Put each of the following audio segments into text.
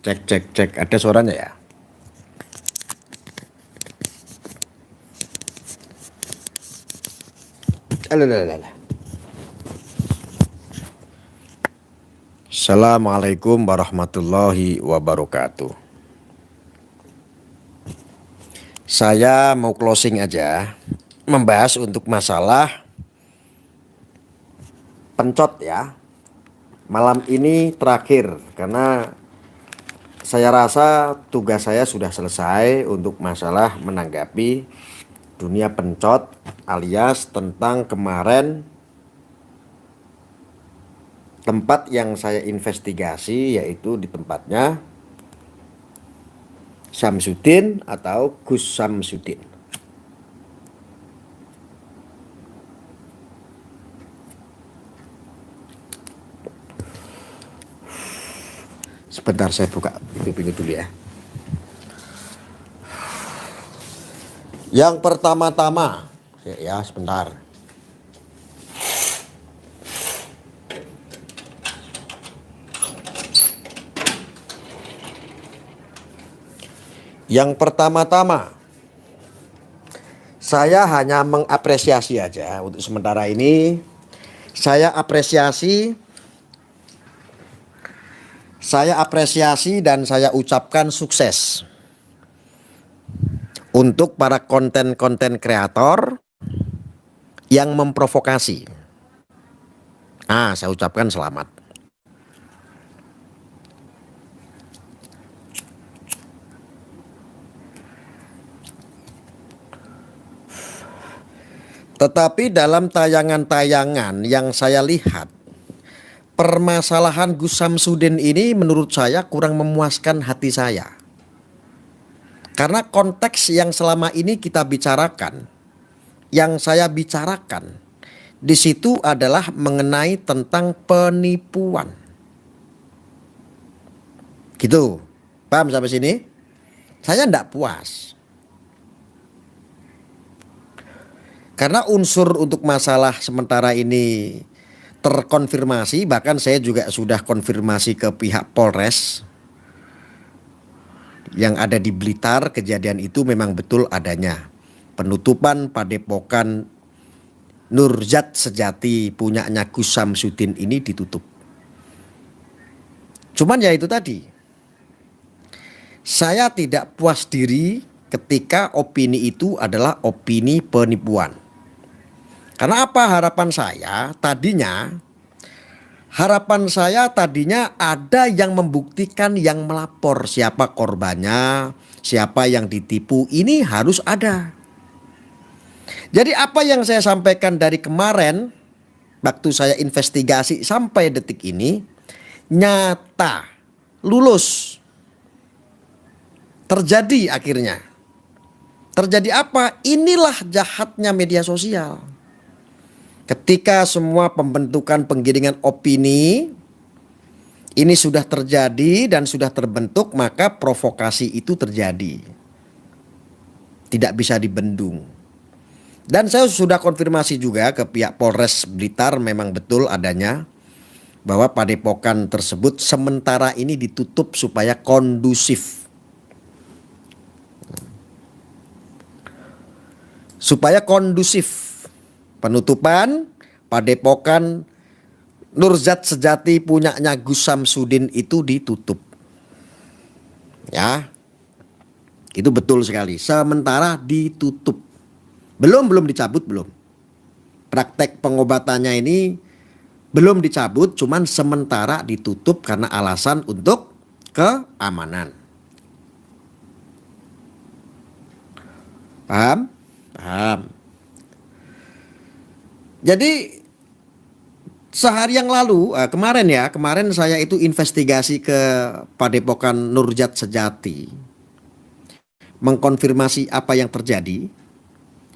Cek cek cek, ada suaranya ya? Alalala. Assalamualaikum warahmatullahi wabarakatuh. Saya mau closing aja, membahas untuk masalah pencot ya. Malam ini terakhir karena saya rasa tugas saya sudah selesai untuk masalah menanggapi dunia pencot, alias tentang kemarin tempat yang saya investigasi, yaitu di tempatnya Samsudin atau Gus Samsudin. Sebentar saya buka pintu dulu ya. Yang pertama-tama ya sebentar. Yang pertama-tama, saya hanya mengapresiasi aja untuk sementara ini. Saya apresiasi dan saya ucapkan sukses untuk para konten-konten kreator yang memprovokasi. Saya ucapkan selamat. Tetapi dalam tayangan-tayangan yang saya lihat, permasalahan Gus Samsudin ini menurut saya kurang memuaskan hati saya. Karena konteks yang selama ini kita bicarakan, yang saya bicarakan, di situ adalah mengenai tentang penipuan. Gitu, paham sampai sini? Saya tidak puas. Karena unsur untuk masalah sementara ini terkonfirmasi, bahkan saya juga sudah konfirmasi ke pihak Polres yang ada di Blitar. Kejadian itu memang betul adanya. Penutupan padepokan Nurjat Sejati punyanya Gus Samsudin ini ditutup. Cuman ya itu tadi, saya tidak puas diri ketika opini itu adalah opini penipuan. Karena apa harapan saya tadinya ada yang membuktikan, yang melapor siapa korbannya, siapa yang ditipu, ini harus ada. Jadi apa yang saya sampaikan dari kemarin waktu saya investigasi sampai detik ini nyata, lulus. Terjadi akhirnya. Terjadi apa? Inilah jahatnya media sosial. Ketika semua pembentukan penggiringan opini ini sudah terjadi dan sudah terbentuk, maka provokasi itu terjadi. Tidak bisa dibendung. Dan saya sudah konfirmasi juga ke pihak Polres Blitar, memang betul adanya bahwa padepokan tersebut sementara ini ditutup supaya kondusif. Penutupan padepokan Nurjat Sejati punyanya Gus Samsudin itu ditutup. Ya. Itu betul sekali. Sementara ditutup. Belum dicabut belum. Praktek pengobatannya ini belum dicabut, cuman sementara ditutup karena alasan untuk keamanan. Paham? Paham. Jadi sehari yang lalu, kemarin saya itu investigasi ke padepokan Nurjat Sejati, mengkonfirmasi apa yang terjadi.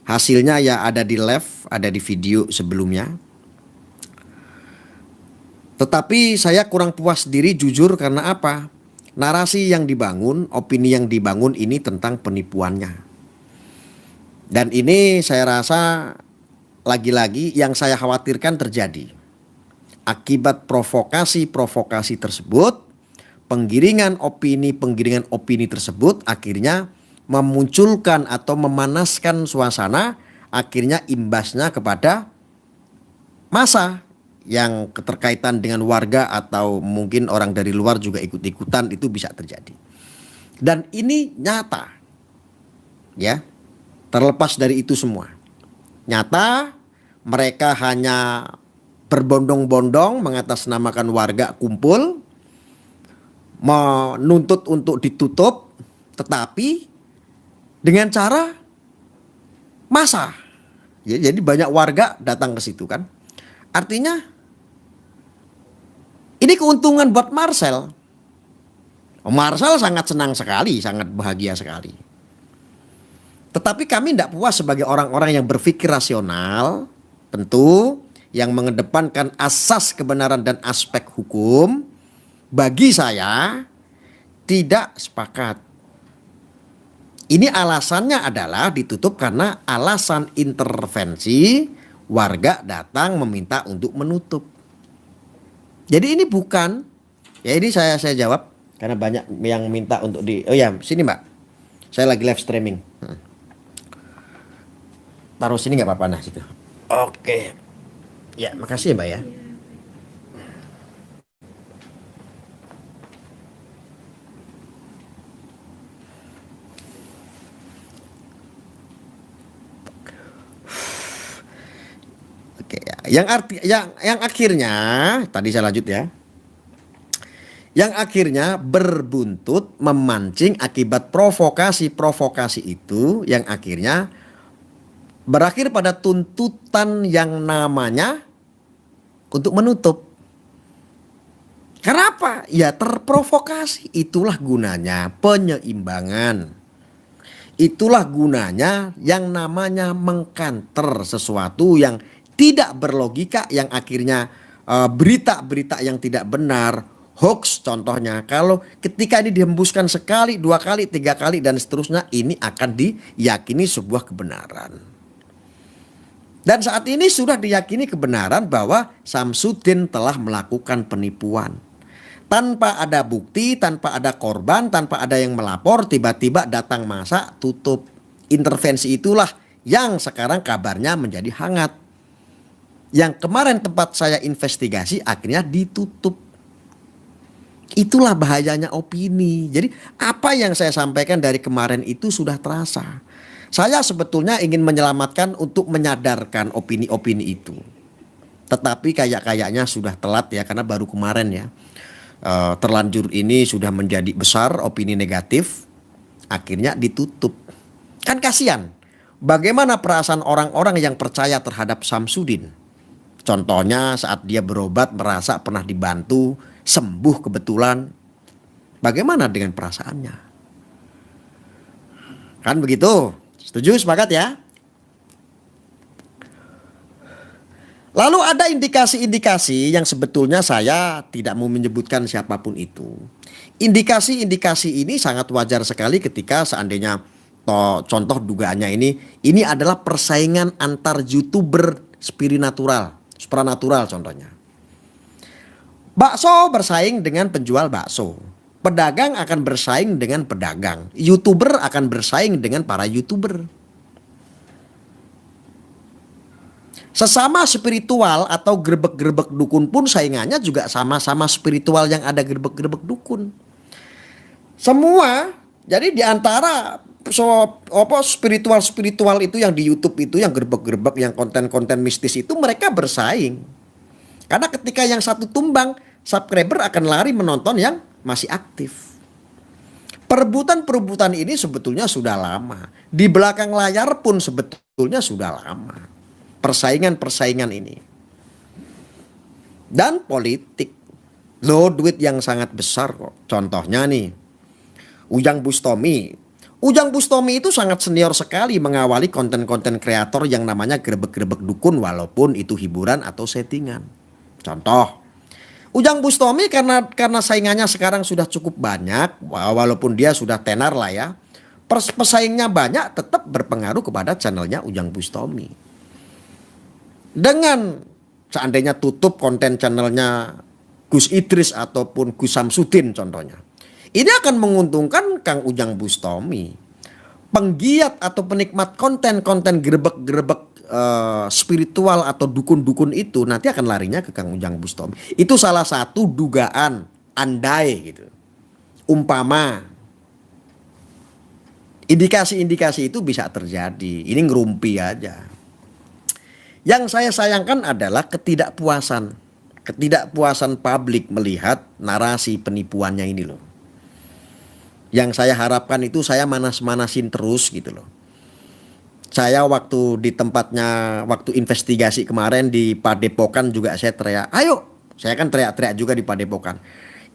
Hasilnya ya ada di live, ada di video sebelumnya. Tetapi saya kurang puas diri jujur karena apa? Narasi yang dibangun, opini yang dibangun ini tentang penipuannya. Dan ini saya rasa lagi-lagi yang saya khawatirkan terjadi. Akibat provokasi tersebut, penggiringan opini tersebut akhirnya memunculkan atau memanaskan suasana, akhirnya imbasnya kepada massa yang keterkaitan dengan warga atau mungkin orang dari luar juga ikut-ikutan, itu bisa terjadi. Dan ini nyata, ya, terlepas dari itu semua. Nyata, mereka hanya berbondong-bondong mengatasnamakan warga kumpul, menuntut untuk ditutup, tetapi dengan cara massa. Ya, jadi banyak warga datang ke situ kan. Artinya ini keuntungan buat Marcel. Marcel sangat senang sekali, sangat bahagia sekali. Tetapi kami tidak puas sebagai orang-orang yang berpikir rasional, tentu yang mengedepankan asas kebenaran dan aspek hukum. Bagi saya tidak sepakat. Ini alasannya adalah ditutup karena alasan intervensi, warga datang meminta untuk menutup. Jadi ini bukan, ya ini saya jawab karena banyak yang minta untuk oh ya sini Mbak, saya lagi live streaming. Taruh sini nggak apa-apa, nah situ. Oke, ya makasih ya Mbak ya. Yang akhirnya tadi saya lanjut ya. Yang akhirnya berbuntut memancing akibat provokasi itu yang akhirnya berakhir pada tuntutan yang namanya untuk menutup. Kenapa? Ya terprovokasi. Itulah gunanya penyeimbangan. Itulah gunanya yang namanya mengkanter sesuatu yang tidak berlogika, yang akhirnya berita-berita yang tidak benar, hoax contohnya. Kalau ketika ini dihembuskan sekali, 2 kali, 3 kali dan seterusnya, ini akan diyakini sebuah kebenaran. Dan saat ini sudah diyakini kebenaran bahwa Samsudin telah melakukan penipuan. Tanpa ada bukti, tanpa ada korban, tanpa ada yang melapor, tiba-tiba datang massa tutup. Intervensi itulah yang sekarang kabarnya menjadi hangat. Yang kemarin tempat saya investigasi akhirnya ditutup. Itulah bahayanya opini. Jadi apa yang saya sampaikan dari kemarin itu sudah terasa. Saya sebetulnya ingin menyelamatkan untuk menyadarkan opini-opini itu. Tetapi kayaknya sudah telat ya, karena baru kemarin ya. Terlanjur ini sudah menjadi besar opini negatif. Akhirnya ditutup. Kan kasihan. Bagaimana perasaan orang-orang yang percaya terhadap Samsudin? Contohnya saat dia berobat merasa pernah dibantu, sembuh kebetulan. Bagaimana dengan perasaannya? Kan begitu? Setuju, sepakat ya? Lalu ada indikasi-indikasi yang sebetulnya saya tidak mau menyebutkan siapapun itu. Indikasi-indikasi ini sangat wajar sekali ketika seandainya contoh dugaannya ini adalah persaingan antar YouTuber supranatural contohnya. Bakso bersaing dengan penjual bakso. Pedagang akan bersaing dengan pedagang. YouTuber akan bersaing dengan para YouTuber. Sesama spiritual atau gerbek-gerbek dukun pun saingannya juga sama-sama spiritual yang ada gerbek-gerbek dukun. Semua, jadi diantara spiritual itu yang di YouTube itu, yang gerbek-gerbek, yang konten-konten mistis itu, mereka bersaing. Karena ketika yang satu tumbang, subscriber akan lari menonton yang masih aktif. Perebutan-perebutan ini sebetulnya sudah lama. Di belakang layar pun sebetulnya sudah lama. Persaingan-persaingan ini. Dan politik. Loh, duit yang sangat besar kok. Contohnya nih, Ujang Bustomi. Ujang Bustomi itu sangat senior sekali mengawali konten-konten kreator yang namanya gerebek-gerebek dukun, walaupun itu hiburan atau settingan. Contoh, Ujang Bustomi karena saingannya sekarang sudah cukup banyak, walaupun dia sudah tenar lah ya, pesaingnya banyak, tetap berpengaruh kepada channelnya Ujang Bustomi. Dengan seandainya tutup konten channelnya Gus Idris ataupun Gus Samsudin contohnya, Ini akan menguntungkan Kang Ujang Bustomi. Penggiat atau penikmat konten-konten gerebek-gerebek spiritual atau dukun-dukun itu nanti akan larinya ke Kang Ujang Bustomi. Itu salah satu dugaan, andai gitu. Umpama. Indikasi-indikasi itu bisa terjadi. Ini ngerumpi aja. Yang saya sayangkan adalah ketidakpuasan. Ketidakpuasan publik melihat narasi penipuannya ini loh. Yang saya harapkan itu saya manas-manasin terus gitu loh. Saya waktu di tempatnya, waktu investigasi kemarin di Padepokan juga saya teriak, ayo. Saya kan teriak-teriak juga di Padepokan.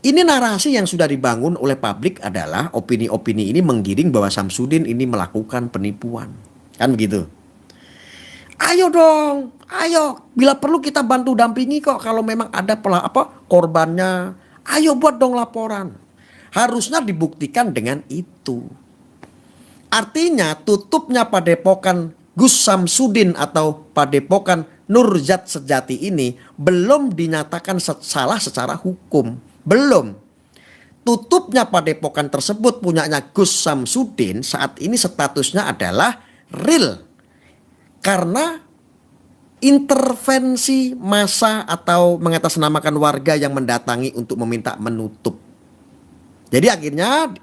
Ini narasi yang sudah dibangun oleh publik adalah opini-opini ini menggiring bahwa Samsudin ini melakukan penipuan. Kan begitu. Ayo dong, ayo. Bila perlu kita bantu dampingi kok kalau memang ada korbannya. Ayo buat dong laporan. Harusnya dibuktikan dengan itu. Artinya tutupnya Padepokan Gus Samsudin atau Padepokan Nurjat Sejati ini belum dinyatakan salah secara hukum. Belum. Tutupnya Padepokan tersebut punyanya Gus Samsudin saat ini statusnya adalah real. Karena intervensi massa atau mengatasnamakan warga yang mendatangi untuk meminta menutup. Jadi akhirnya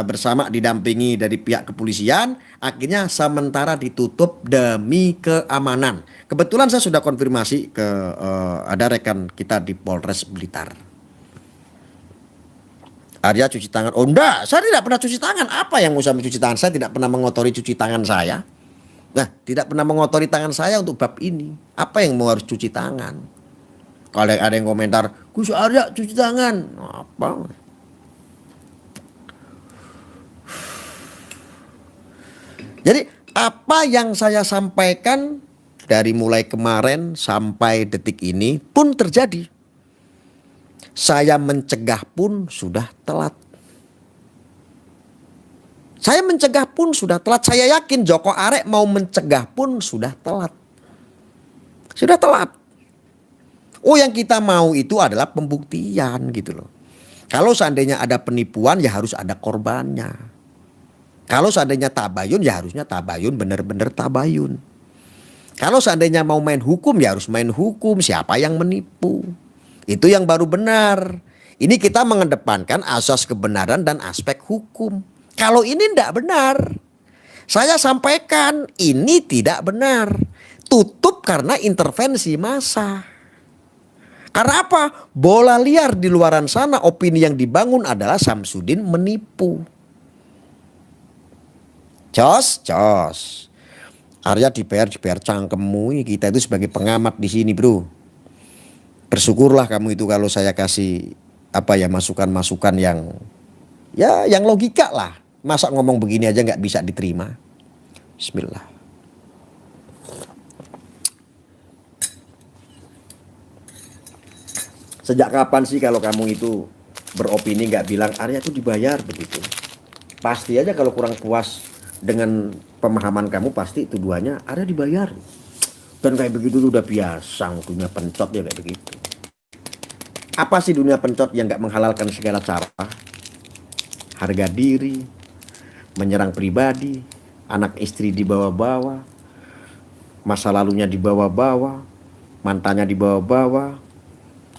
bersama didampingi dari pihak kepolisian, akhirnya sementara ditutup demi keamanan. Kebetulan saya sudah konfirmasi ke ada rekan kita di Polres Blitar. Arya cuci tangan. Oh enggak, saya tidak pernah cuci tangan. Apa yang usah mencuci tangan? Saya tidak pernah mengotori cuci tangan saya. Nah, tidak pernah mengotori tangan saya untuk bab ini. Apa yang mau harus cuci tangan? Kalau ada yang komentar, Gus Arya cuci tangan. Apa? Jadi apa yang saya sampaikan dari mulai kemarin sampai detik ini pun terjadi. Saya mencegah pun sudah telat. Saya mencegah pun sudah telat. Saya yakin Joko Arek mau mencegah pun sudah telat. Sudah telat. Oh, yang kita mau itu adalah pembuktian gitu loh. Kalau seandainya ada penipuan ya harus ada korbannya. Kalau seandainya tabayun ya harusnya tabayun, benar-benar tabayun. Kalau seandainya mau main hukum ya harus main hukum, siapa yang menipu. Itu yang baru benar. Ini kita mengedepankan asas kebenaran dan aspek hukum. Kalau ini tidak benar, saya sampaikan ini tidak benar. Tutup karena intervensi massa. Karena apa? Bola liar di luaran sana, opini yang dibangun adalah Samsudin menipu. Jos. Arya dibayar cangkemmu. Kita itu sebagai pengamat di sini, bro. Bersyukurlah kamu itu kalau saya kasih masukan-masukan yang logika lah. Masa ngomong begini aja nggak bisa diterima. Bismillah. Sejak kapan sih kalau kamu itu beropini nggak bilang Arya itu dibayar begitu? Pasti aja kalau kurang puas dengan pemahaman kamu pasti tuduhannya Arya dibayar. Dan kayak begitu tuh udah biasa, dunia pencot ya kayak begitu. Apa sih dunia pencot yang gak menghalalkan segala cara? Harga diri, menyerang pribadi, anak istri dibawa-bawa, masa lalunya dibawa-bawa, mantannya dibawa-bawa,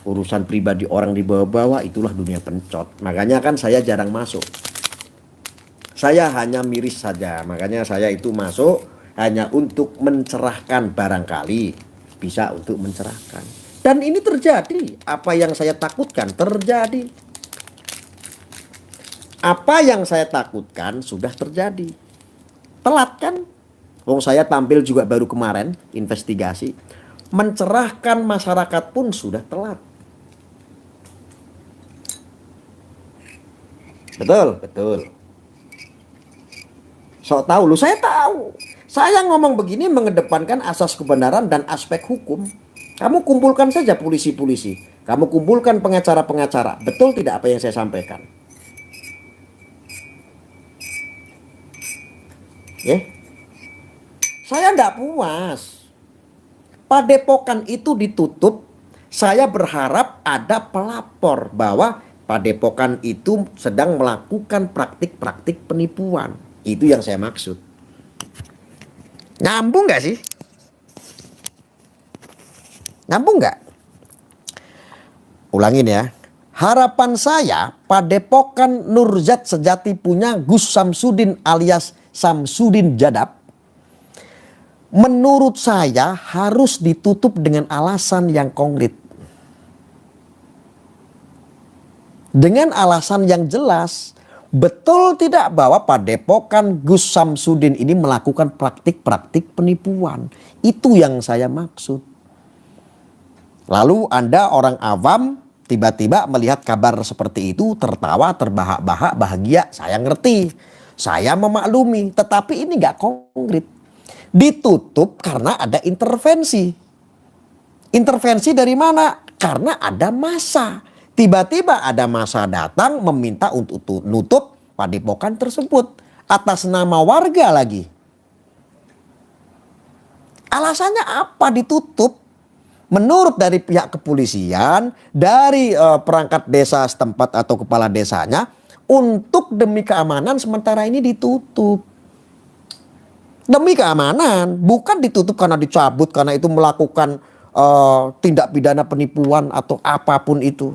urusan pribadi orang dibawa-bawa, itulah dunia pencot. Makanya kan saya jarang masuk. Saya hanya miris saja, makanya saya itu masuk hanya untuk mencerahkan, barangkali bisa untuk mencerahkan. Dan ini terjadi, apa yang saya takutkan terjadi. Apa yang saya takutkan sudah terjadi. Telat kan? Saya tampil juga baru kemarin investigasi. Mencerahkan masyarakat pun sudah telat. Betul. Sok tahu lu, saya tahu. Saya ngomong begini mengedepankan asas kebenaran dan aspek hukum. Kamu kumpulkan saja polisi-polisi. Kamu kumpulkan pengacara-pengacara. Betul tidak apa yang saya sampaikan? Saya tidak puas. Padepokan itu ditutup. Saya berharap ada pelapor bahwa Padepokan itu sedang melakukan praktik-praktik penipuan. Itu yang saya maksud. Nyambung nggak sih? Nyambung nggak? Ulangin ya. Harapan saya Padepokan Nurjat Sejati punya Gus Samsudin alias Samsudin Jadab, menurut saya harus ditutup dengan alasan yang konkret. Dengan alasan yang jelas, betul tidak bahwa Padepokan Gus Samsudin ini melakukan praktik-praktik penipuan. Itu yang saya maksud. Lalu Anda orang awam tiba-tiba melihat kabar seperti itu, tertawa, terbahak-bahak, bahagia. Saya ngerti, saya memaklumi, tetapi ini nggak konkret. Ditutup karena ada intervensi. Intervensi dari mana? Karena ada massa. Tiba-tiba ada massa datang meminta untuk nutup padepokan tersebut atas nama warga lagi. Alasannya apa ditutup? Menurut dari pihak kepolisian, dari perangkat desa setempat atau kepala desanya, untuk demi keamanan sementara ini ditutup. Demi keamanan, bukan ditutup karena dicabut, karena itu melakukan tindak pidana penipuan atau apapun itu.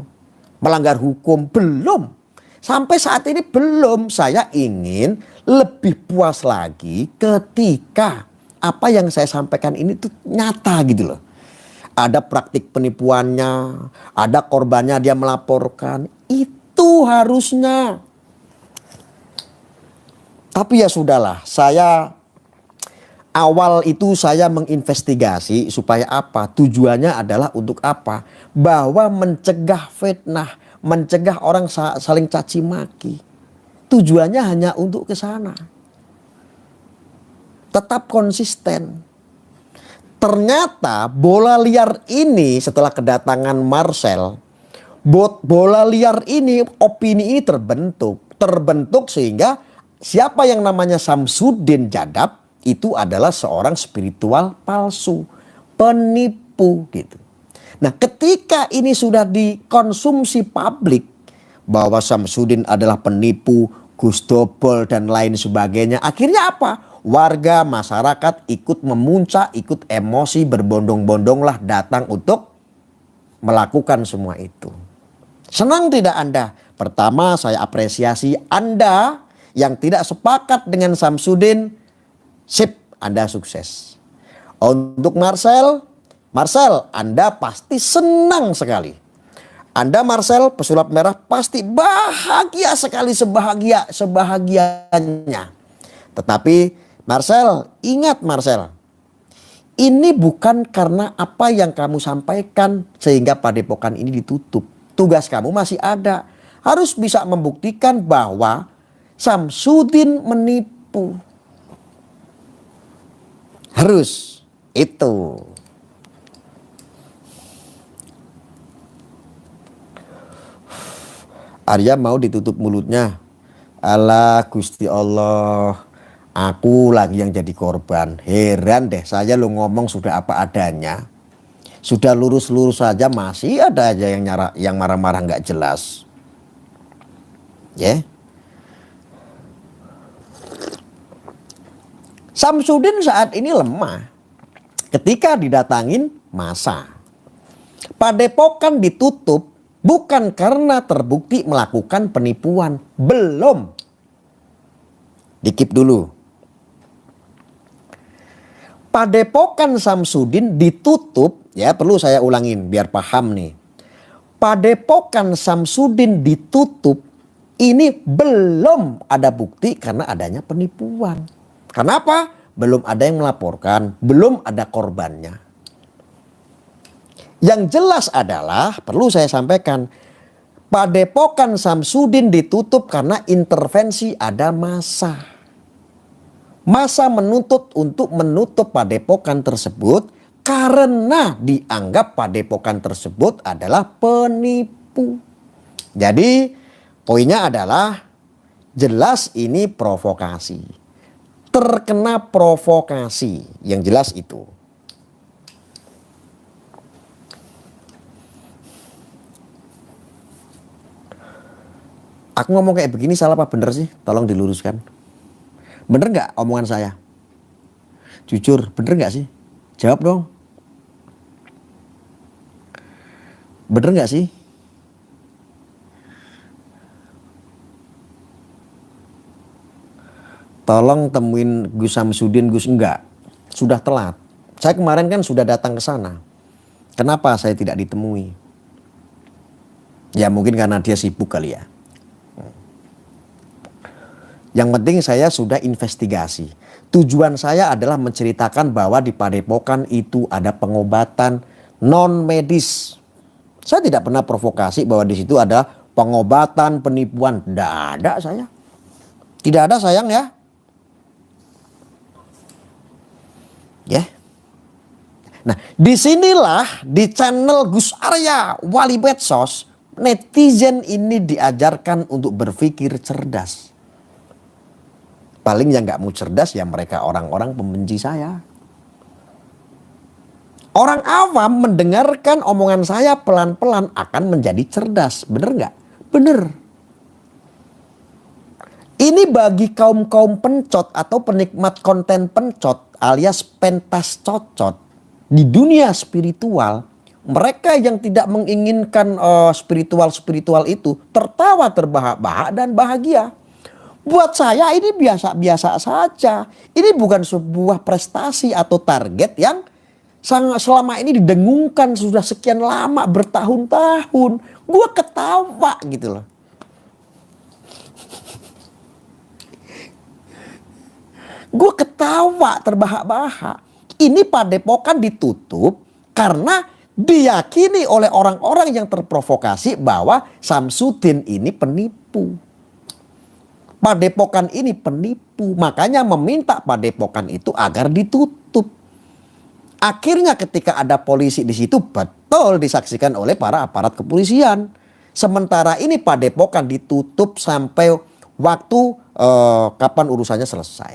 Melanggar hukum, belum. Sampai saat ini belum. Saya ingin lebih puas lagi ketika apa yang saya sampaikan ini tuh nyata gitu loh. Ada praktik penipuannya, ada korbannya dia melaporkan. Itu harusnya. Tapi ya sudahlah, awal itu saya menginvestigasi supaya apa? Tujuannya adalah untuk apa? Bahwa mencegah fitnah, mencegah orang saling caci maki. Tujuannya hanya untuk ke sana. Tetap konsisten. Ternyata bola liar ini setelah kedatangan Marcel, bola liar ini, opini ini terbentuk sehingga siapa yang namanya Samsudin Jadab itu adalah seorang spiritual palsu, penipu gitu. Nah, ketika ini sudah dikonsumsi publik bahwa Samsudin adalah penipu, Gus Dobel dan lain sebagainya, akhirnya apa? Warga masyarakat ikut memuncak, ikut emosi, berbondong-bondonglah datang untuk melakukan semua itu. Senang tidak Anda? Pertama, saya apresiasi Anda yang tidak sepakat dengan Samsudin. Sip, Anda sukses. Untuk Marcel, Anda pasti senang sekali. Anda Marcel, pesulap merah pasti bahagia sekali, sebahagianya. Tetapi Marcel, ingat Marcel, ini bukan karena apa yang kamu sampaikan sehingga padepokan ini ditutup. Tugas kamu masih ada. Harus bisa membuktikan bahwa Samsudin menipu. Harus itu. Arya mau ditutup mulutnya. Alah Gusti Allah. Aku lagi yang jadi korban. Heran deh, saya lo ngomong sudah apa adanya. Sudah lurus-lurus saja masih ada aja yang marah-marah nggak jelas. Ya. Samsudin saat ini lemah. Ketika didatangin massa. Padepokan ditutup bukan karena terbukti melakukan penipuan. Belum. Dikip dulu. Padepokan Samsudin ditutup, ya perlu saya ulangin biar paham nih. Padepokan Samsudin ditutup, ini belum ada bukti karena adanya penipuan. Kenapa? Belum ada yang melaporkan, belum ada korbannya. Yang jelas adalah, perlu saya sampaikan, Padepokan Samsudin ditutup karena intervensi ada massa. Massa menuntut untuk menutup padepokan tersebut karena dianggap padepokan tersebut adalah penipu. Jadi poinnya adalah jelas ini provokasi. Terkena provokasi, yang jelas itu. Aku ngomong kayak begini salah apa bener sih? Tolong diluruskan. Bener nggak omongan saya? Jujur, bener nggak sih? Jawab dong. Bener nggak sih? Tolong temuin Gus Samsudin, Gus, enggak. Sudah telat. Saya kemarin kan sudah datang ke sana. Kenapa saya tidak ditemui? Ya mungkin karena dia sibuk kali ya. Yang penting saya sudah investigasi. Tujuan saya adalah menceritakan bahwa di Padepokan itu ada pengobatan non medis. Saya tidak pernah provokasi bahwa di situ ada pengobatan penipuan. Tidak ada saya. Tidak ada sayang ya. Ya. Nah, disinilah di channel Gus Arya Wali Medsos, netizen ini diajarkan untuk berpikir cerdas. Paling yang nggak mau cerdas ya mereka orang-orang pembenci saya. Orang awam mendengarkan omongan saya pelan-pelan akan menjadi cerdas. Bener nggak? Bener. Ini bagi kaum-kaum pencot atau penikmat konten pencot alias pentas cocot di dunia spiritual. Mereka yang tidak menginginkan spiritual itu tertawa terbahak-bahak dan bahagia. Buat saya ini biasa-biasa saja. Ini bukan sebuah prestasi atau target yang selama ini didengungkan sudah sekian lama bertahun-tahun. Gue ketawa gitu loh. Gue ketawa terbahak-bahak. Ini Padepokan ditutup karena diyakini oleh orang-orang yang terprovokasi bahwa Samsudin ini penipu. Padepokan ini penipu, makanya meminta Padepokan itu agar ditutup. Akhirnya ketika ada polisi di situ betul disaksikan oleh para aparat kepolisian. Sementara ini Padepokan ditutup sampai waktu kapan urusannya selesai.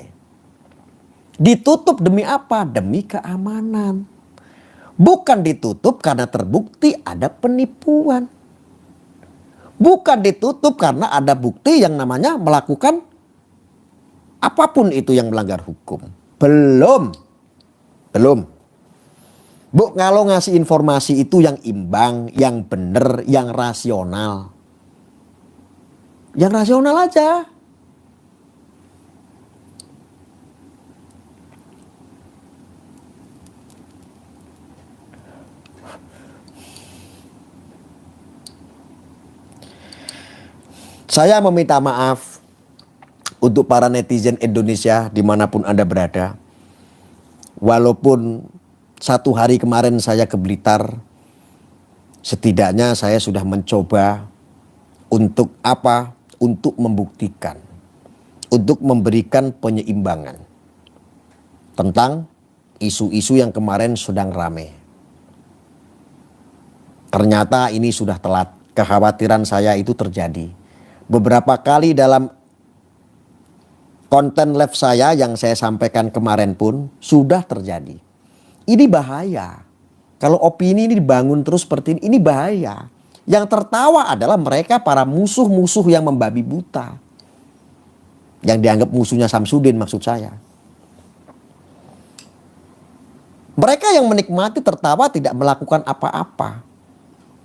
Ditutup demi apa? Demi keamanan. Bukan ditutup karena terbukti ada penipuan. Bukan ditutup karena ada bukti yang namanya melakukan apapun itu yang melanggar hukum. Belum. Bu, kalau ngasih informasi itu yang imbang, yang benar, yang rasional. Yang rasional aja. Saya meminta maaf untuk para netizen Indonesia dimanapun Anda berada. Walaupun satu hari kemarin saya ke Blitar, setidaknya saya sudah mencoba untuk apa? Untuk membuktikan, untuk memberikan penyeimbangan tentang isu-isu yang kemarin sedang ramai. Ternyata ini sudah telat. Kekhawatiran saya itu terjadi. Beberapa kali dalam konten live saya yang saya sampaikan kemarin pun sudah terjadi. Ini bahaya. Kalau opini ini dibangun terus seperti ini bahaya. Yang tertawa adalah mereka para musuh-musuh yang membabi buta. Yang dianggap musuhnya Samsudin maksud saya. Mereka yang menikmati tertawa tidak melakukan apa-apa.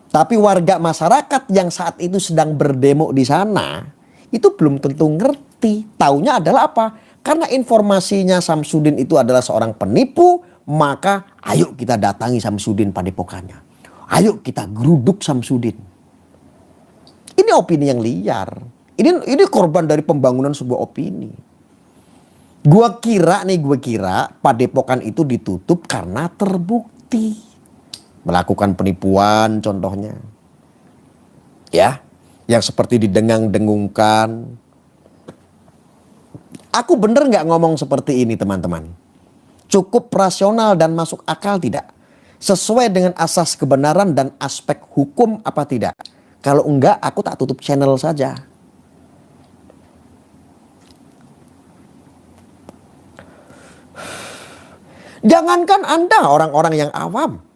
Tapi warga masyarakat yang saat itu sedang berdemo di sana itu belum tentu ngerti. Taunya adalah apa? Karena informasinya Samsudin itu adalah seorang penipu, maka ayo kita datangi Samsudin Padepokannya. Ayo kita geruduk Samsudin. Ini opini yang liar. Ini korban dari pembangunan sebuah opini. Gua kira Padepokan itu ditutup karena terbukti melakukan penipuan contohnya. Ya, yang seperti didengang-dengungkan. Aku bener nggak ngomong seperti ini teman-teman? Cukup rasional dan masuk akal tidak? Sesuai dengan asas kebenaran dan aspek hukum apa tidak? Kalau enggak aku tak tutup channel saja. Jangankan Anda orang-orang yang awam.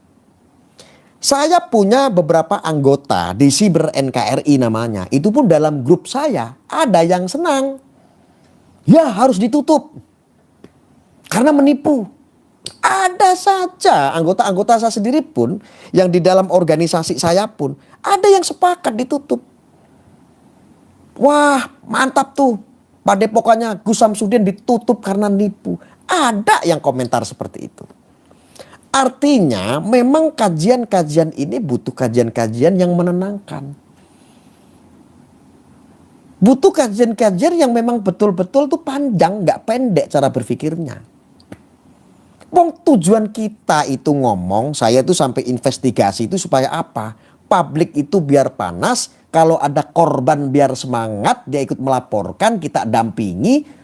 Saya punya beberapa anggota di Siber NKRI namanya. Itu pun dalam grup saya ada yang senang. Ya harus ditutup. Karena menipu. Ada saja anggota-anggota saya sendiri pun yang di dalam organisasi saya pun ada yang sepakat ditutup. Wah mantap tuh. Padepokannya Gus Samsudin ditutup karena nipu. Ada yang komentar seperti itu. Artinya memang kajian-kajian ini butuh kajian-kajian yang menenangkan. Butuh kajian-kajian yang memang betul-betul tuh panjang, nggak pendek cara berpikirnya. Wong tujuan kita itu ngomong, saya tuh sampai investigasi itu supaya apa? Publik itu biar panas, kalau ada korban biar semangat, dia ikut melaporkan, kita dampingi.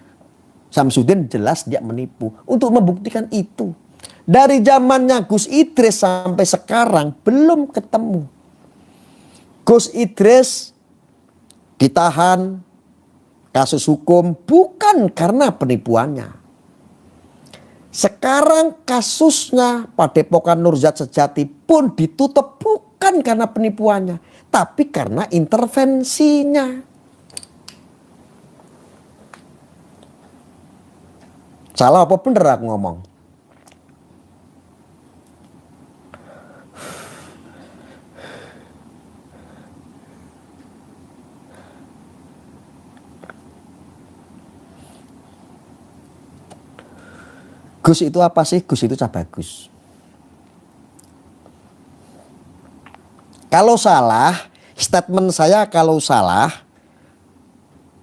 Samsudin jelas dia menipu. Untuk membuktikan itu. Dari zamannya Gus Idris sampai sekarang belum ketemu. Gus Idris ditahan kasus hukum bukan karena penipuannya. Sekarang kasusnya Padepokan Nurjat Sejati pun ditutup bukan karena penipuannya, tapi karena intervensinya. Salah apa bener aku ngomong? Gus itu apa sih? Gus itu cah bagus. Kalau salah, statement saya kalau salah,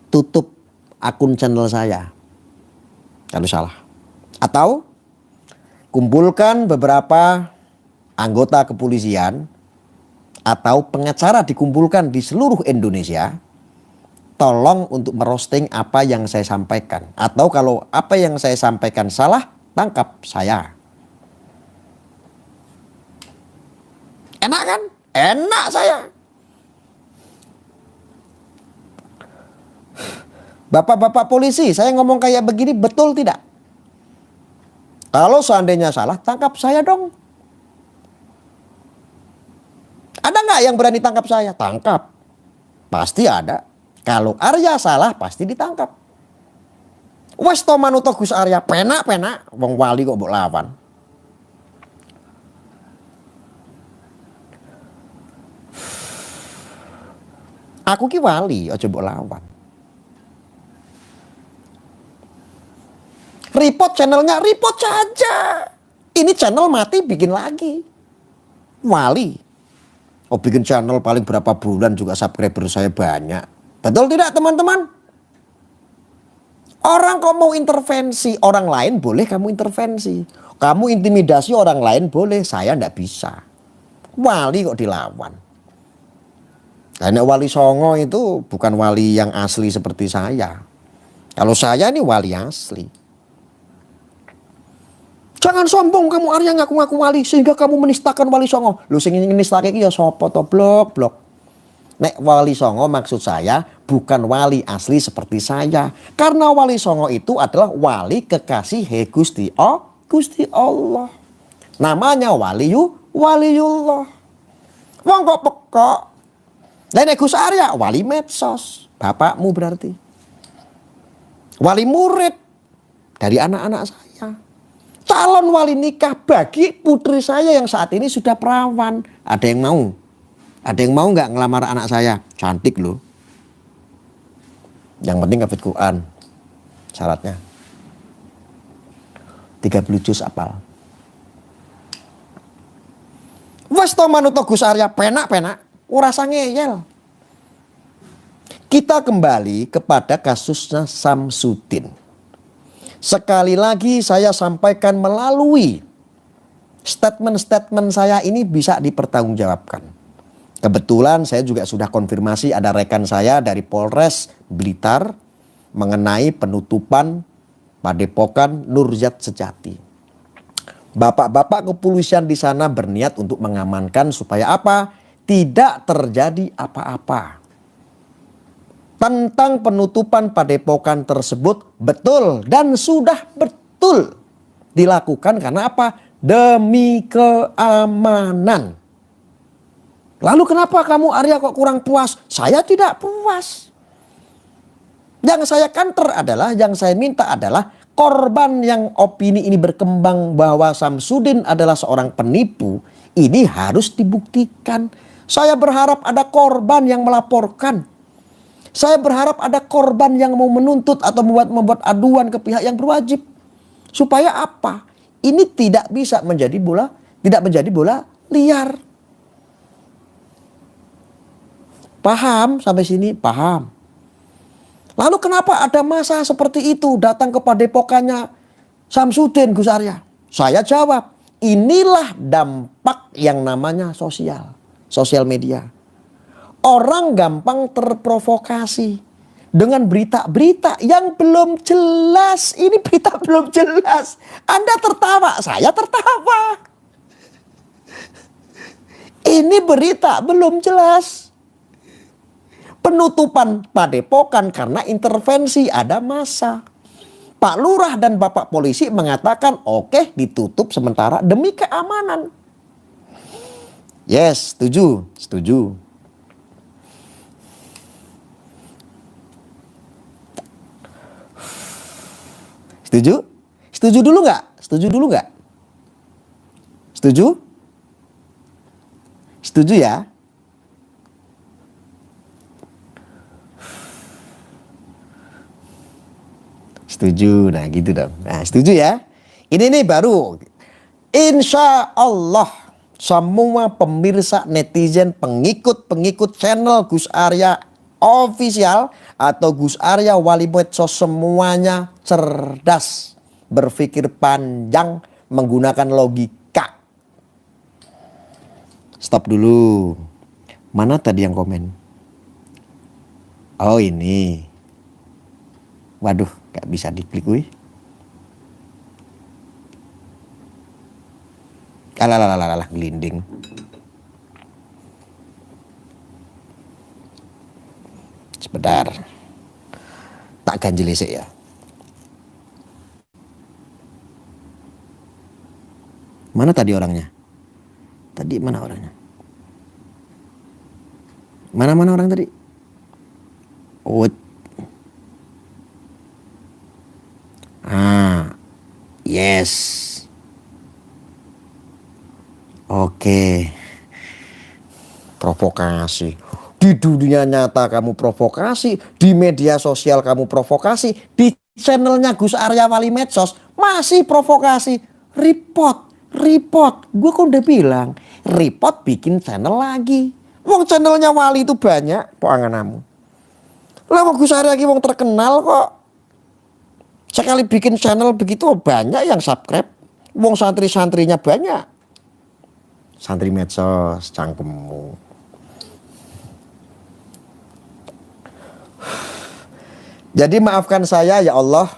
tutup akun channel saya. Kalau salah. Atau kumpulkan beberapa anggota kepolisian atau pengacara dikumpulkan di seluruh Indonesia. Tolong untuk merosting apa yang saya sampaikan. Atau kalau apa yang saya sampaikan salah, tangkap saya. Enak kan? Enak saya. Bapak-bapak polisi, saya ngomong kayak begini betul tidak? Kalau seandainya salah, tangkap saya dong. Ada nggak yang berani tangkap saya? Tangkap. Pasti ada. Kalau Arya salah, pasti ditangkap. Wes to manuto Gus Arya penak-penak wong wali kok mbok lawan. Aku ki wali aja mbok lawan. Report channelnya, report saja. Ini channel mati bikin lagi. Wali. Oh bikin channel paling berapa bulan juga subscriber saya banyak. Betul tidak teman-teman? Orang kok mau intervensi orang lain boleh kamu intervensi. Kamu intimidasi orang lain boleh, saya ndak bisa. Wali kok dilawan. Karena wali Songo itu bukan wali yang asli seperti saya. Kalau saya ini wali asli. Jangan sombong kamu Arya ngaku-ngaku wali sehingga kamu menistakan wali Songo. Lu sing nistake iki ya sapa to blok. Nek wali Songo maksud saya bukan wali asli seperti saya. Karena wali Songo itu adalah wali kekasih Gusti Allah. Namanya waliullah. Wong kok pekok. Nek Gus Arya wali medsos. Bapakmu berarti. Wali murid dari anak-anak saya. Calon wali nikah bagi putri saya yang saat ini sudah perawan. Ada yang mau? Ada yang mau nggak ngelamar anak saya? Cantik loh. Yang penting hafid Quran. Syaratnya 30 juz apal. Wes to manuto Gus Arya penak-penak ora usah ngeyel. Kita kembali kepada kasusnya Samsudin. Sekali lagi saya sampaikan melalui statement-statement saya ini bisa dipertanggungjawabkan. Kebetulan saya juga sudah konfirmasi ada rekan saya dari Polres Blitar mengenai penutupan Padepokan Nurjat Sejati. Bapak-bapak kepolisian di sana berniat untuk mengamankan supaya apa? Tidak terjadi apa-apa. Tentang penutupan Padepokan tersebut betul dan sudah betul dilakukan karena apa? Demi keamanan. Lalu kenapa kamu Arya kok kurang puas? Saya tidak puas. Yang saya counter adalah, yang saya minta adalah korban yang opini ini berkembang bahwa Samsudin adalah seorang penipu. Ini harus dibuktikan. Saya berharap ada korban yang melaporkan. Saya berharap ada korban yang mau menuntut atau membuat aduan ke pihak yang berwajib. Supaya apa? Ini tidak bisa menjadi bola, tidak menjadi bola liar. Paham sampai sini? Paham. Lalu kenapa ada masa seperti itu datang ke padepokannya Samsudin Gus Arya? Saya jawab, inilah dampak yang namanya sosial media. Orang gampang terprovokasi dengan berita-berita yang belum jelas. Ini berita belum jelas. Anda tertawa, saya tertawa. Ini berita belum jelas. Penutupan padepokan karena intervensi, ada masa. Pak Lurah dan Bapak Polisi mengatakan oke, ditutup sementara demi keamanan. Yes, setuju. Setuju? Setuju dulu nggak? Setuju ya? Setuju, nah gitu dong. Nah setuju ya. Ini nih baru. Insya Allah semua pemirsa netizen, pengikut channel Gus Arya Official atau Gus Arya Wali Medsos semuanya cerdas, berpikir panjang, menggunakan logika. Stop dulu. Mana tadi yang komen? Oh ini. Waduh, gak bisa diklik wih. Alah, gelinding. Sebentar. Tak ganjil ya. Mana tadi orangnya? Mana orangnya? Mana orang tadi? Oh. Yes. Oke. Provokasi. Di dunia nyata kamu provokasi, di media sosial kamu provokasi, di channelnya Gus Arya Wali Medsos masih provokasi. Report. Gue kan udah bilang, report bikin channel lagi. Wong channelnya Wali itu banyak, kok anganamu. Lah Gus Arya lagi wong terkenal kok. Sekali bikin channel begitu banyak yang subscribe. Wong santri-santrinya banyak. Santri medsos, cangkemmu. Jadi maafkan saya ya Allah.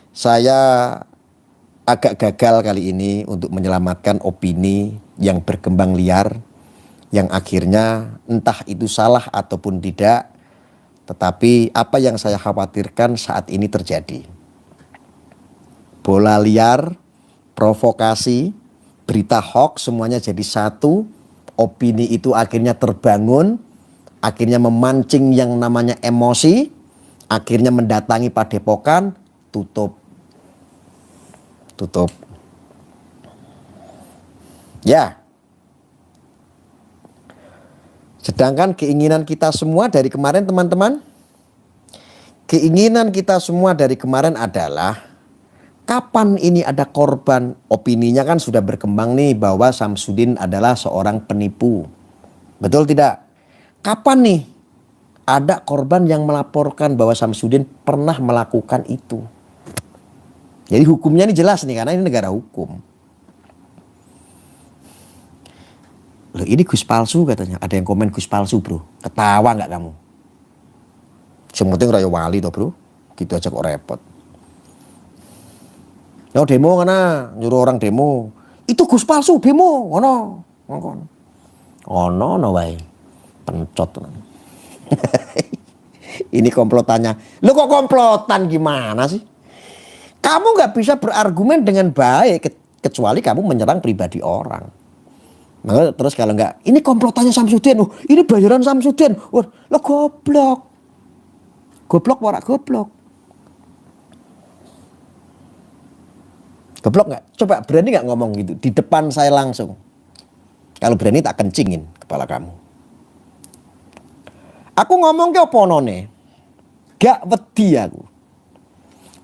Saya agak gagal kali ini untuk menyelamatkan opini yang berkembang liar. Yang akhirnya entah itu salah ataupun tidak. Tetapi apa yang saya khawatirkan saat ini terjadi. Bola liar, provokasi, berita hoax semuanya jadi satu. Opini itu akhirnya terbangun, akhirnya memancing yang namanya emosi, akhirnya mendatangi padepokan, tutup. Ya. Sedangkan keinginan kita semua dari kemarin teman-teman, keinginan kita semua dari kemarin adalah kapan ini ada korban? Opininya kan sudah berkembang nih bahwa Samsudin adalah seorang penipu. Betul tidak? Kapan nih ada korban yang melaporkan bahwa Samsudin pernah melakukan itu? Jadi hukumnya ini jelas nih karena ini negara hukum. Loh ini Gus palsu katanya. Ada yang komen Gus palsu bro. Ketawa nggak kamu? Sementing Raya Wali toh bro. Gitu aja kok repot. Yo demo kana nyuruh orang demo. Itu Gus palsu demo ngono. Ono wae. Pencot. Ini komplotannya. Lu kok komplotan gimana sih? Kamu nggak bisa berargumen dengan baik kecuali kamu menyerang pribadi orang. Nah, terus kalau enggak, ini komplotannya Samsudin, ini bayaran Samsudin. Wah, lo goblok. Goblok warak goblok. Goblok nggak? Coba berani nggak ngomong gitu di depan saya langsung? Kalau berani tak kencingin kepala kamu. Aku ngomong ke apa none? Gak wedi aku.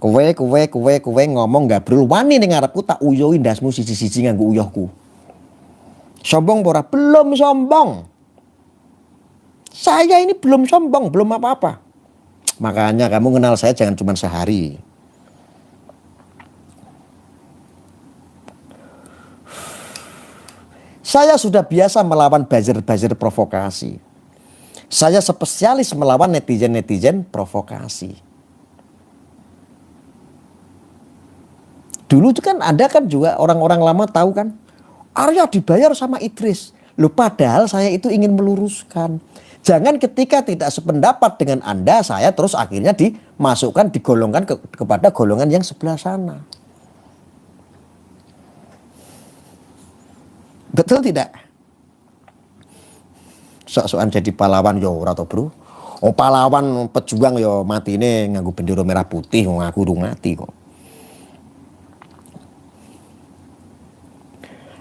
Kowe ngomong gak berul wani ning ngarepku tak uyohi ndasmu siji-siji nganggo uyohku. Sombong ora? Belum sombong. Saya ini belum sombong, belum apa-apa. Makanya kamu kenal saya jangan cuma sehari. Saya sudah biasa melawan buzzer-buzzer provokasi. Saya spesialis melawan netizen-netizen provokasi. Dulu itu kan ada kan juga orang-orang lama tahu kan, Arya dibayar sama Idris. Loh, padahal saya itu ingin meluruskan. Jangan ketika tidak sependapat dengan Anda, saya terus akhirnya dimasukkan, digolongkan kepada golongan yang sebelah sana. Betul tidak? Sok-sokan jadi pahlawan yo ora to, Bro. Oh, pahlawan pejuang yo matine nganggo bendera merah putih, wong aku durung mati kok.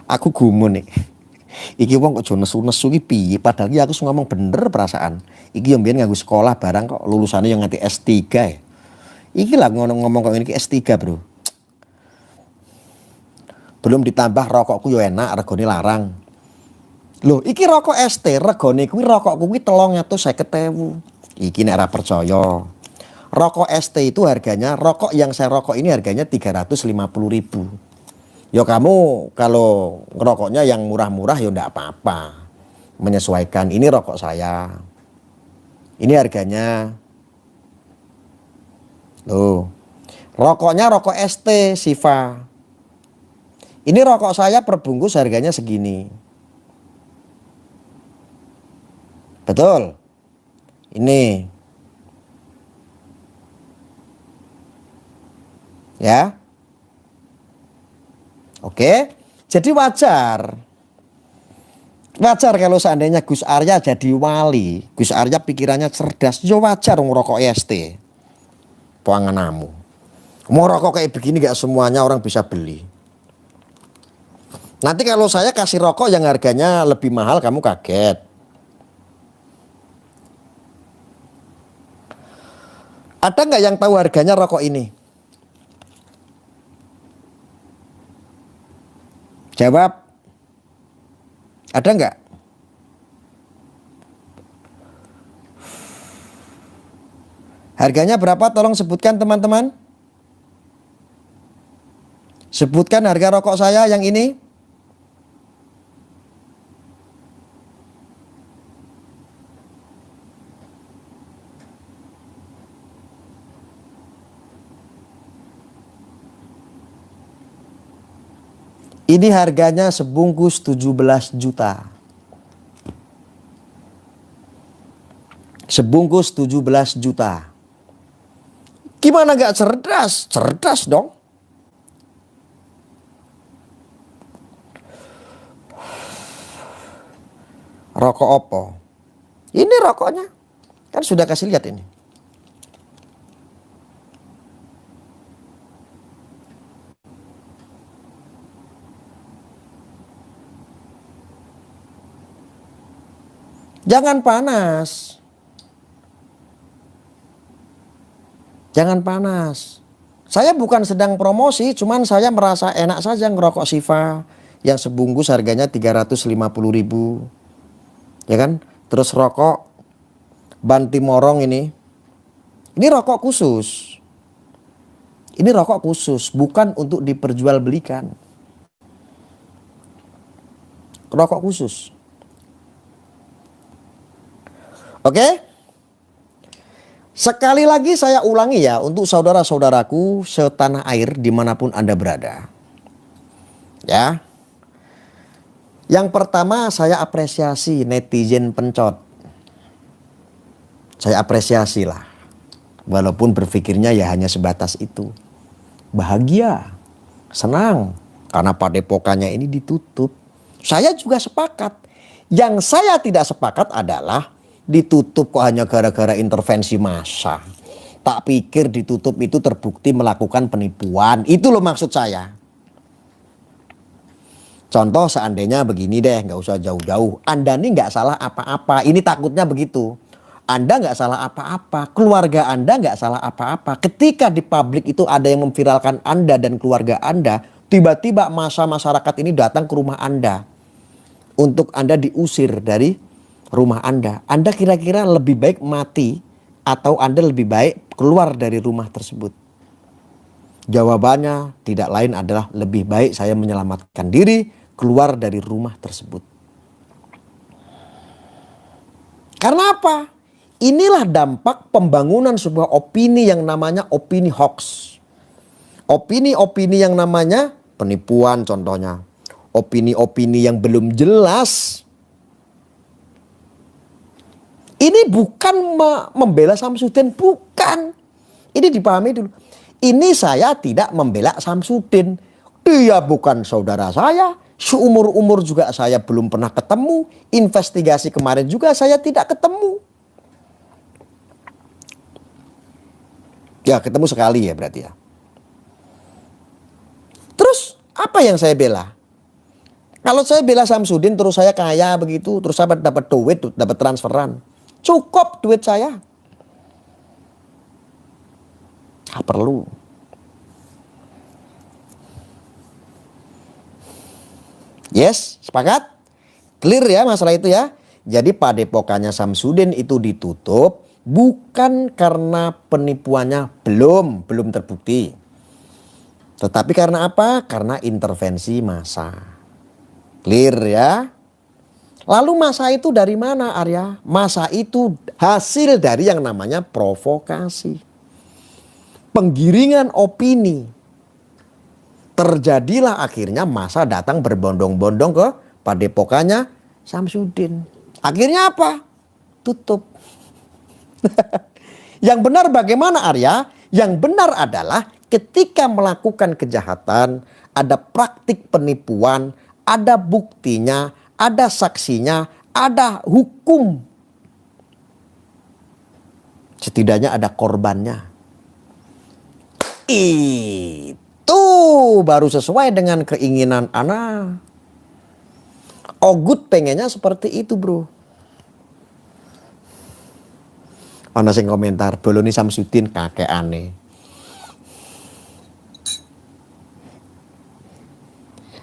Aku gumun nih. Iki wong kok nesu-nesu iki piye? Padahal iki aku ngomong bener perasaan. Iki yo mbiyen nganggo sekolah barang kok lulusane yo nganti S3 ya. Iki lah ngomong kok ini S3, Bro. Belum ditambah rokokku yo enak, regane larang. Loh, iki rokok ST, regane kuwi rokokku kuwi 350.000. Iki nek ora percaya. Rokok ST itu harganya, rokok yang saya rokok ini harganya 350.000. Ya kamu kalau ngerokoknya yang murah-murah ya enggak apa-apa. Menyesuaikan. Ini rokok saya. Ini harganya. Loh. Rokoknya rokok ST Siva. Ini rokok saya perbungkus harganya segini. Betul. Ini. Ya. Oke, jadi wajar. Wajar kalau seandainya Gus Arya jadi wali. Gus Arya pikirannya cerdas. Ya wajar ngerokok ST. Puanganamu. Mau rokok kayak begini gak semuanya orang bisa beli. Nanti kalau saya kasih rokok yang harganya lebih mahal kamu kaget. Ada nggak yang tahu harganya rokok ini? Jawab. Ada nggak? Harganya berapa? Tolong sebutkan teman-teman. Sebutkan harga rokok saya yang ini. Ini harganya sebungkus 17 juta. Sebungkus 17 juta. Gimana gak cerdas? Cerdas dong. Rokok opo? Ini rokoknya. Kan sudah kasih lihat ini. Jangan panas. Jangan panas. Saya bukan sedang promosi, cuman saya merasa enak saja ngerokok Siva yang sebungkus harganya 350.000. Ya kan? Terus rokok Bantimorong ini. Ini rokok khusus. Ini rokok khusus, bukan untuk diperjualbelikan. Rokok khusus. Oke? Sekali lagi saya ulangi ya untuk saudara-saudaraku setanah air dimanapun Anda berada. Ya. Yang pertama saya apresiasi netizen pencot. Saya apresiasi lah. Walaupun berpikirnya ya hanya sebatas itu. Bahagia, senang. Karena padepokannya ini ditutup. Saya juga sepakat. Yang saya tidak sepakat adalah ditutup kok hanya gara-gara intervensi massa. Tak pikir ditutup itu terbukti melakukan penipuan. Itu loh maksud saya. Contoh seandainya begini deh, nggak usah jauh-jauh. Anda nih nggak salah apa-apa. Ini takutnya begitu. Anda nggak salah apa-apa. Keluarga Anda nggak salah apa-apa. Ketika di publik itu ada yang memviralkan Anda dan keluarga Anda, tiba-tiba massa masyarakat ini datang ke rumah Anda untuk Anda diusir dari rumah Anda. Anda kira-kira lebih baik mati atau Anda lebih baik keluar dari rumah tersebut? Jawabannya tidak lain adalah lebih baik saya menyelamatkan diri keluar dari rumah tersebut. Karena apa? Inilah dampak pembangunan sebuah opini yang namanya opini hoax. Opini-opini yang namanya penipuan contohnya. Opini-opini yang belum jelas. Ini bukan membela Samsudin, bukan. Ini dipahami dulu. Ini saya tidak membela Samsudin. Dia bukan saudara saya. Seumur-umur juga saya belum pernah ketemu. Investigasi kemarin juga saya tidak ketemu. Ya ketemu sekali ya berarti ya. Terus apa yang saya bela? Kalau saya bela Samsudin terus saya kaya begitu. Terus saya dapat duit, dapat transferan. Cukup duit saya. Gak perlu. Yes, sepakat? Clear ya masalah itu ya. Jadi padepokannya Samsudin itu ditutup bukan karena penipuannya belum terbukti. Tetapi karena apa? Karena intervensi massa. Clear ya? Lalu massa itu dari mana Arya? Massa itu hasil dari yang namanya provokasi. Penggiringan opini. Terjadilah akhirnya massa datang berbondong-bondong ke padepokannya Samsudin. Akhirnya apa? Tutup. Yang benar bagaimana Arya? Yang benar adalah ketika melakukan kejahatan, ada praktik penipuan, ada buktinya, ada saksinya, ada hukum. Setidaknya ada korbannya. Itu baru sesuai dengan keinginan anak. Ogut pengennya seperti itu bro. Ana sing komentar, boloni Samsudin kakek aneh.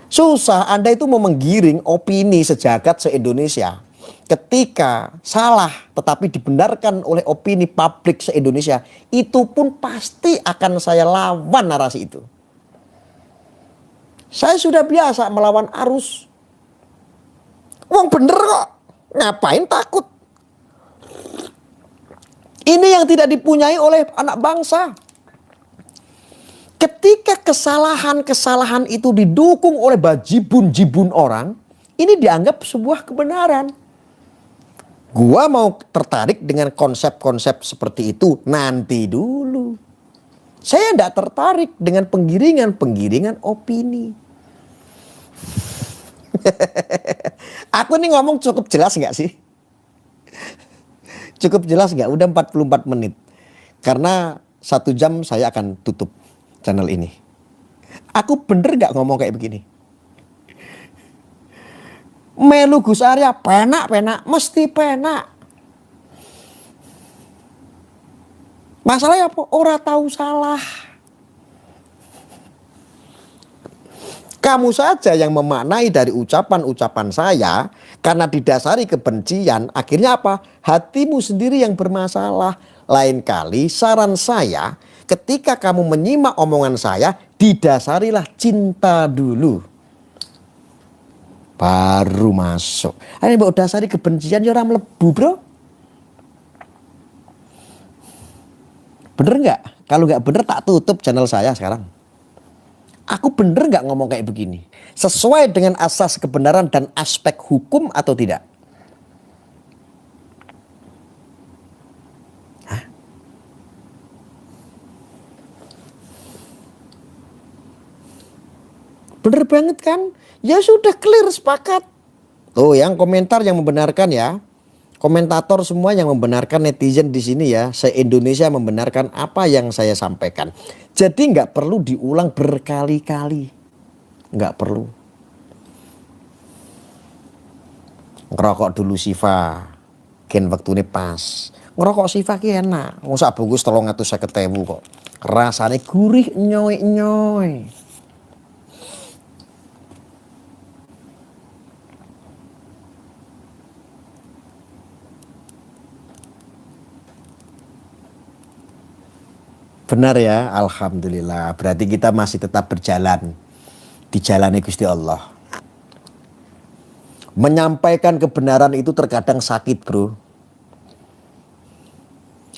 Susah, Anda itu mau menggiring opini sejagat se-Indonesia. Ketika salah tetapi dibenarkan oleh opini publik se-Indonesia, itu pun pasti akan saya lawan narasi itu. Saya sudah biasa melawan arus. Wong bener kok, ngapain takut? Ini yang tidak dipunyai oleh anak bangsa. Ketika kesalahan-kesalahan itu didukung oleh bajibun-jibun orang, ini dianggap sebuah kebenaran. Gua mau tertarik dengan konsep-konsep seperti itu nanti dulu. Saya tidak tertarik dengan penggiringan-penggiringan opini. Aku nih ngomong cukup jelas nggak sih? Cukup jelas nggak? Udah 44 menit. Karena 1 jam saya akan tutup channel ini. Aku bener nggak ngomong kayak begini? Melu Gus Arya penak, mesti penak. Masalahnya apa? Ora tahu salah. Kamu saja yang memaknai dari ucapan-ucapan saya karena didasari kebencian, akhirnya apa? Hatimu sendiri yang bermasalah. Lain kali saran saya, ketika kamu menyimak omongan saya, didasarilah cinta dulu. Baru masuk. Ini mbok dasari kebencian ya ora mlebu, bro. Bener nggak? Kalau nggak bener tak tutup channel saya sekarang. Aku bener nggak ngomong kayak begini? Sesuai dengan asas kebenaran dan aspek hukum atau tidak? Hah? Bener banget kan? Ya sudah clear, sepakat. Tuh yang komentar yang membenarkan ya. Komentator semua yang membenarkan, netizen di sini ya, se-Indonesia membenarkan apa yang saya sampaikan. Jadi nggak perlu diulang berkali-kali. Nggak perlu. Ngerokok dulu Siva. Gen waktu ini pas. Ngerokok Siva ki enak. Wong sak bungkus 350.000 kok. Rasanya gurih nyoy-nyoy. Benar ya, alhamdulillah. Berarti kita masih tetap berjalan di jalan Gusti Allah. Menyampaikan kebenaran itu terkadang sakit, bro.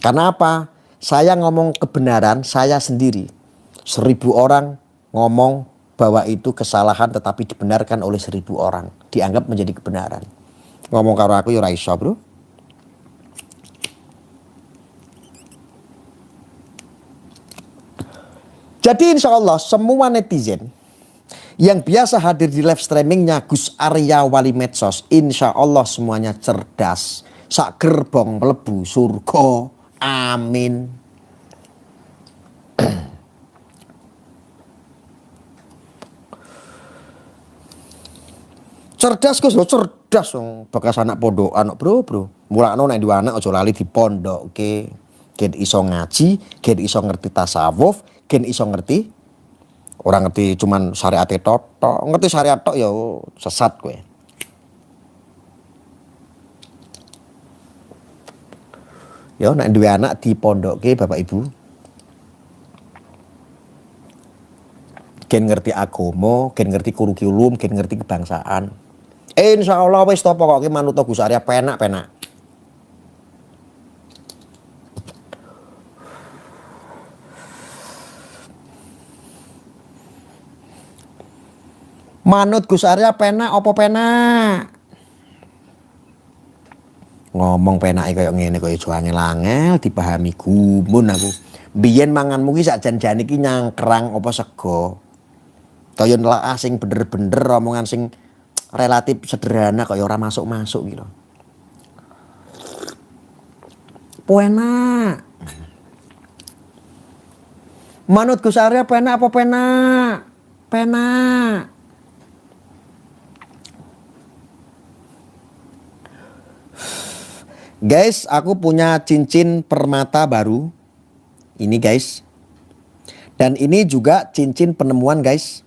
Karena apa? Saya ngomong kebenaran saya sendiri. 1000 orang ngomong bahwa itu kesalahan tetapi dibenarkan oleh 1000 orang. Dianggap menjadi kebenaran. Ngomong karo aku ya ora iso, bro. Jadi insya Allah semua netizen yang biasa hadir di live streamingnya Gus Arya Wali Medsos, insya Allah semuanya cerdas. Sak gerbong mlebu surga. Amin. Cerdas Gus, lo cerdas dong. Bekas anak pondokan bro. Mulakno nek duwe anak aja lali dipondokke. Gen iso ngaji, gen iso ngerti tasawuf, gen iso ngerti. Orang ngerti cuman syariat tok, ngerti syariat tok ya sesat kowe. Ya nek duwe anak dipondokke Bapak Ibu. Gen ngerti agama, gen ngerti kurikulum, gen ngerti kebangsaan. Insya Allah wis to pokoke manut Gus Arya penak-penak. Manut Gus Arya penak apa penak? Ngomong penake kaya ngene kaya angel-angel dipahami gumun aku. Biyen manganmu ki sak jan-jan iki nyangkrang apa sego. Kaya nelaah sing bener-bener omongan sing relatif sederhana kaya ora masuk-masuk gitu. Penak. Manut Gus Arya penak apa penak? Penak. Guys, aku punya cincin permata baru. Ini guys. Dan ini juga cincin penemuan guys.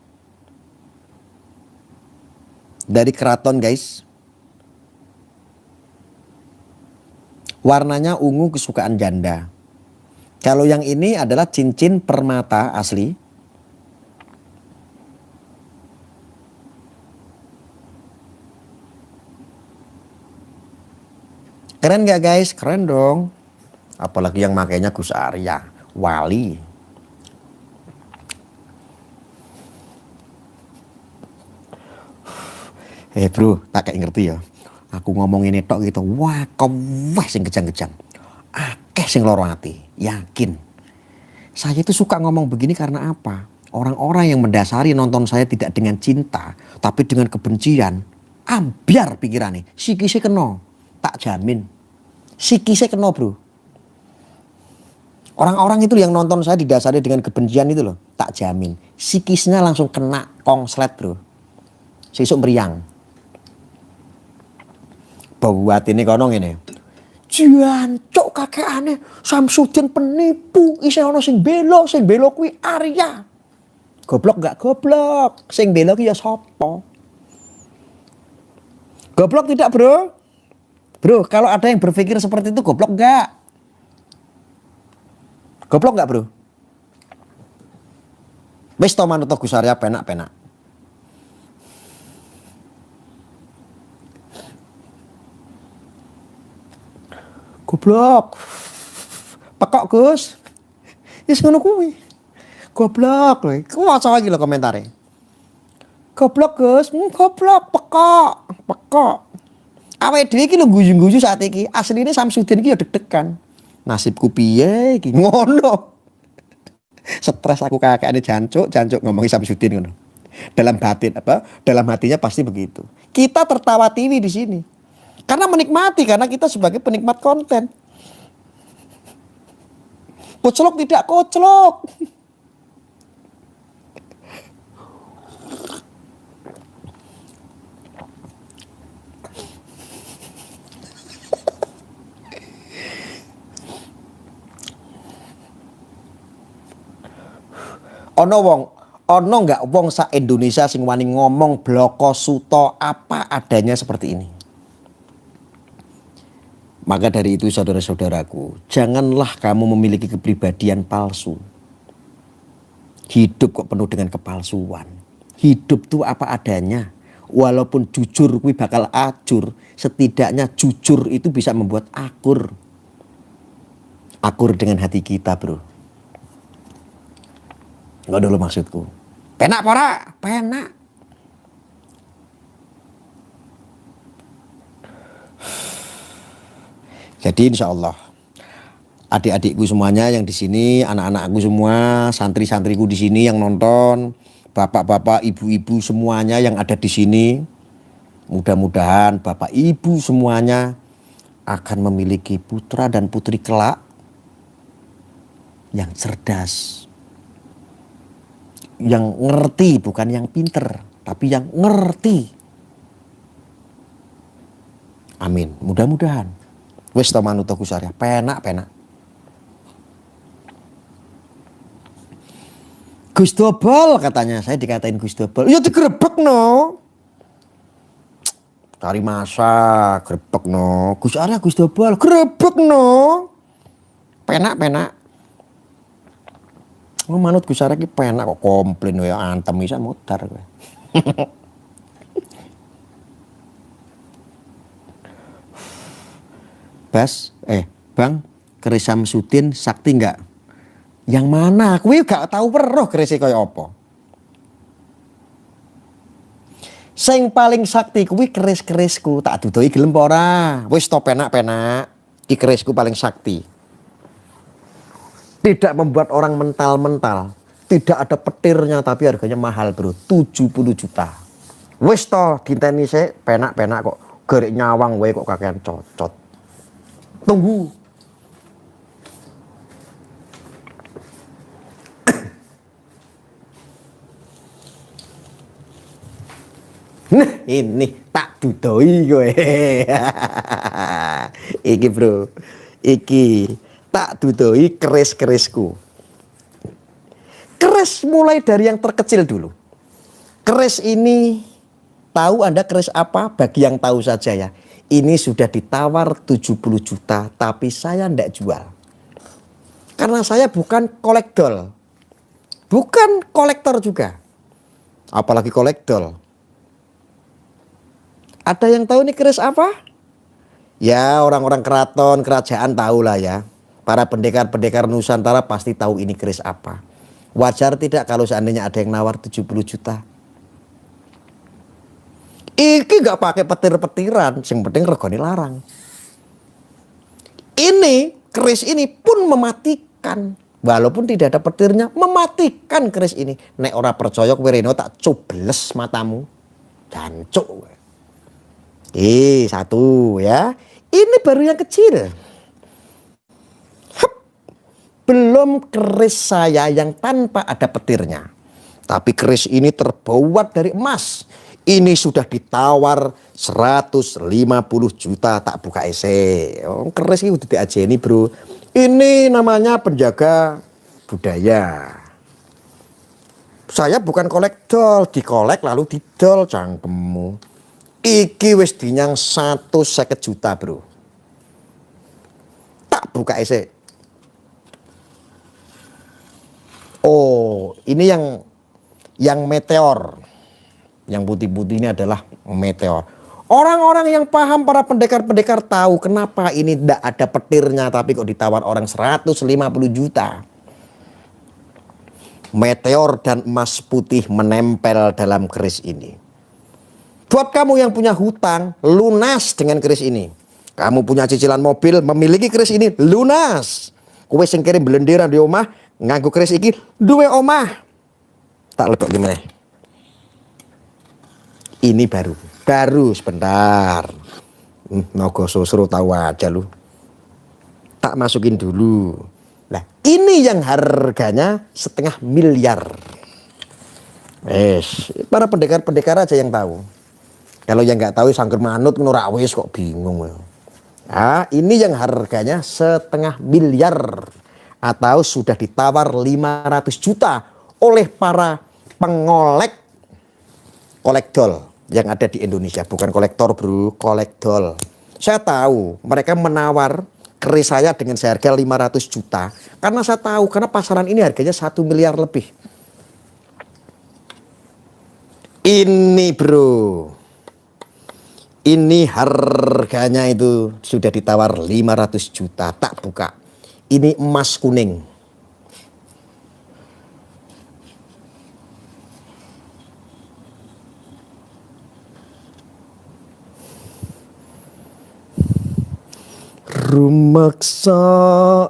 Dari keraton guys. Warnanya ungu kesukaan janda. Kalau yang ini adalah cincin permata asli. Keren gak guys? Keren dong. Apalagi yang makainya Gus Arya Wali. Bro, tak kayak ngerti ya. Aku ngomong ini tok gitu. Wah, kewah sing kejang-kejang. Akeh sing loro ati. Yakin. Saya itu suka ngomong begini karena apa? Orang-orang yang mendasari nonton saya tidak dengan cinta, tapi dengan kebencian, ambiar pikirannya. Sikise kena. Tak jamin. Sikise kena bro. Orang-orang itu yang nonton saya didasari dengan kebencian itu loh. Tak jamin. Sikisnya langsung kena kongslet bro. Sesuk meriang. Buat ini kono ngene. Jancuk kakekane Samsudin penipu. Isih ana sing bela kuwi Arya. Goblok gak goblok. Sing bela ki ya sapa? Goblok tidak bro? Bro, kalau ada yang berpikir seperti itu goblok enggak? Goblok enggak, bro? Wis to manut Gus Arya penak-penak. Goblok. Pekok, Gus. Wis ngono kuwi. Goblok lho. Ku waca lagi lho komentare. Goblok, Gus. Goblok, pekok. Awake dhewe iki lho guyu-guyu saat iki. Asline Samsudin iki ya deg-degan. Nasibku piye iki ngono. Stres aku kakekane jancuk ngomongin Samsudin ngono. Dalam batin apa? Dalam hatinya pasti begitu. Kita tertawa tiwi di sini. Karena menikmati, karena kita sebagai penikmat konten. Koclok tidak koclok. Ono nggak wong sa Indonesia sing wani ngomong bloko suto apa adanya seperti ini. Maka dari itu saudara-saudaraku, janganlah kamu memiliki kepribadian palsu. Hidup kok penuh dengan kepalsuan. Hidup tuh apa adanya. Walaupun jujur kuwi bakal acur, setidaknya jujur itu bisa membuat akur. Akur dengan hati kita, bro. Nggak dulu maksudku. Penak pora, penak. Jadi insya Allah adik-adikku semuanya yang di sini, anak-anakku semua, santri-santriku di sini yang nonton, bapak-bapak, ibu-ibu semuanya yang ada di sini, mudah-mudahan bapak ibu semuanya akan memiliki putra dan putri kelak yang cerdas, yang ngerti, bukan yang pinter, tapi yang ngerti. Amin. Mudah-mudahan. Wis to manut Gus Arya, penak. Gus Dobol katanya, saya dikatain Gus Dobol. Ya digerebek no. Cari masa, grebek no. Gus Arya Gus Dobol, grebek no. Penak. Manut Gus Arya ki penak kok komplain ya antem bisa mutar kowe. Bang, keris Samsudin sakti enggak? Yang mana? Kuwi gak tahu weruh keris kaya apa. Sing paling sakti kuwi keris-kerisku, tak dudohi gelem apa ora? Wis to penak. Iki kerisku paling sakti. Tidak membuat orang mental-mental. Tidak ada petirnya tapi harganya mahal, bro. 70 juta. Wis to dinteni sik penak kok. Gerek nyawang wae kok kakean cocot. Tunggu. Nah, ini tak dudoi kowe. Iki bro. Iki tak dudoi keris-kerisku. Keris mulai dari yang terkecil dulu. Keris ini tahu Anda keris apa? Bagi yang tahu saja ya. Ini sudah ditawar 70 juta tapi saya ndak jual. Karena saya bukan kolektor. Bukan kolektor juga. Apalagi kolektor. Ada yang tahu nih keris apa? Ya orang-orang keraton, kerajaan tahu lah ya. Para pendekar-pendekar Nusantara pasti tahu ini keris apa. Wajar tidak kalau seandainya ada yang nawar 70 juta? Iki gak pakai petir-petiran, yang penting regane larang. Ini keris ini pun mematikan, walaupun tidak ada petirnya, mematikan keris ini. Nek ora percaya kowe reno tak cobles matamu, jancuk. Satu ya. Ini baru yang kecil. Hup. Belum keris saya yang tanpa ada petirnya. Tapi keris ini terbuat dari emas. Ini sudah ditawar 150 juta tak buka ese. Oh, keris ini udah diajeni bro. Ini namanya penjaga budaya. Saya bukan kolektor, dikolek lalu didol cangkemmu. Iki wis dinyang 150 juta bro. Tak buka ese. Oh, ini yang meteor. Yang putih-putih ini adalah meteor. Orang-orang yang paham, para pendekar-pendekar tahu kenapa ini tidak ada petirnya tapi kok ditawar orang 150 juta. Meteor dan emas putih menempel dalam keris ini. Buat kamu yang punya hutang, lunas dengan keris ini. Kamu punya cicilan mobil, memiliki keris ini, lunas. Kowe sing kirim blenderan di omah, nganggo keris iki, duwe omah. Tak lebok gimana? Ini baru sebentar. Nogo Sosro tahu aja lu. Tak masukin dulu. Nah, ini yang harganya 500.000.000. Para pendekar-pendekar aja yang tahu. Kalau yang nggak tahu sangger manut ngono wis kok bingung. Nah, ini yang harganya 500.000.000 atau sudah ditawar 500 juta oleh para kolektor yang ada di Indonesia. Bukan kolektor bro, kolektor. Saya tahu mereka menawar keris saya dengan seharga 500 juta. Karena saya tahu, karena pasaran ini harganya 1 miliar lebih. Ini bro, ini harganya itu sudah ditawar 500 juta. Tak buka. Ini emas kuning. Rumeksa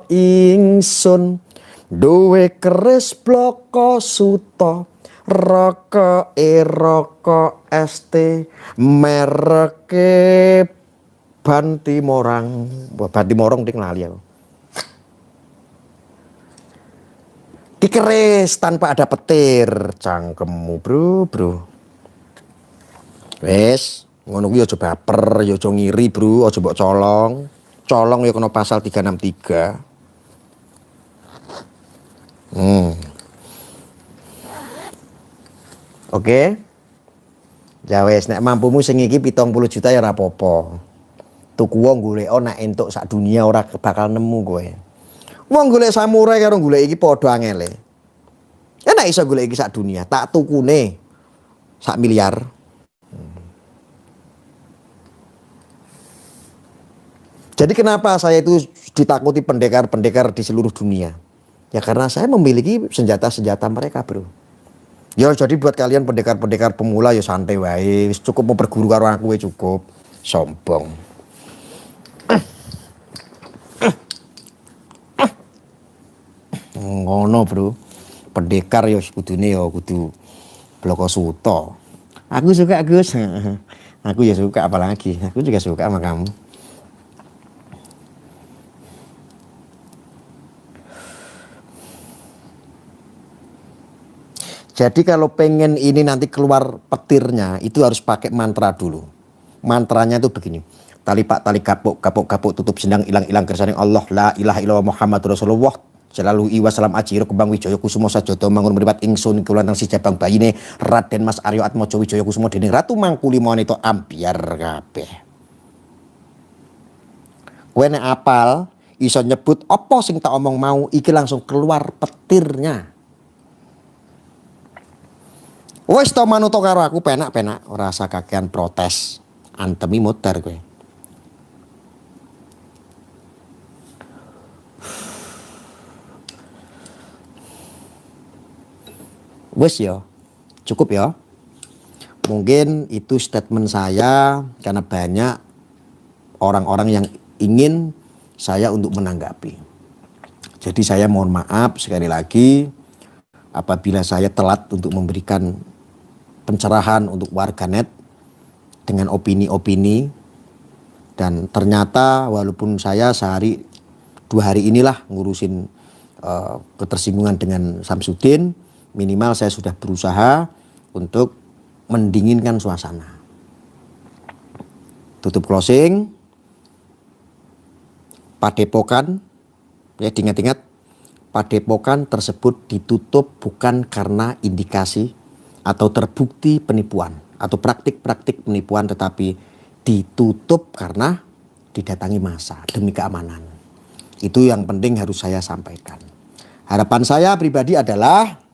ingsun duwe keris bloko suto. Rokok rokok ST mereke Bantimorang. Bantimorang ding lali aku. Dikeris tanpa ada petir. Cangkemmu bro. Wes, ngono kuwi aja baper, ya aja ngiri bro, aja mbok colong. Colong ya kena pasal 363. Oke. Ya wes, nek mampumu sing iki 70 juta ya ora apa-apa. Tuku wong golek nek entuk sak dunia ora bakal nemu kowe. Wong golek samurai karo golek iki padha angele. Ya nek iso golek iki sak dunia, tak tukune sak miliar. Jadi kenapa saya itu ditakuti pendekar-pendekar di seluruh dunia? Ya karena saya memiliki senjata-senjata mereka bro. Ya jadi buat kalian pendekar-pendekar pemula ya santai wae, cukup memperguru karo aku ya cukup. Sombong. Ngono bro. Pendekar ya kudune ya kudu bloko suto. Aku suka Gus. Aku ya suka apalagi. Aku juga suka sama kamu. Jadi kalau pengen ini nanti keluar petirnya itu harus pakai mantra dulu. Mantranya itu begini. Tali pak tali kapuk tutup sendang ilang kersane Allah la ilaha illallah Muhammadur Rasulullah Jalaluhu wa salam ajiro kembang wijaya kusumo sajodo mangun mripat ingsun kulan si jabang bayine Raden Mas Aryo Atmojo Wijaya kusumo dening Ratu Mangkulimon itu ambiar kabeh. Kowe nek apal iso nyebut apa sing tak omong mau iki langsung keluar petirnya. Wes to manut karo aku penak-penak ora usah kakean protes. Antemi muter kowe. Wes ya. Cukup ya. Mungkin itu statement saya karena banyak orang-orang yang ingin saya untuk menanggapi. Jadi saya mohon maaf sekali lagi apabila saya telat untuk memberikan pencerahan untuk warganet dengan opini-opini, dan ternyata walaupun saya sehari 2 hari inilah ngurusin ketersinggungan dengan Samsudin, minimal saya sudah berusaha untuk mendinginkan suasana. Tutup closing. Padepokan, ya diingat-ingat, padepokan tersebut ditutup bukan karena indikasi atau terbukti penipuan atau praktik-praktik penipuan, tetapi ditutup karena didatangi massa demi keamanan. Itu yang penting harus saya sampaikan. Harapan saya pribadi adalah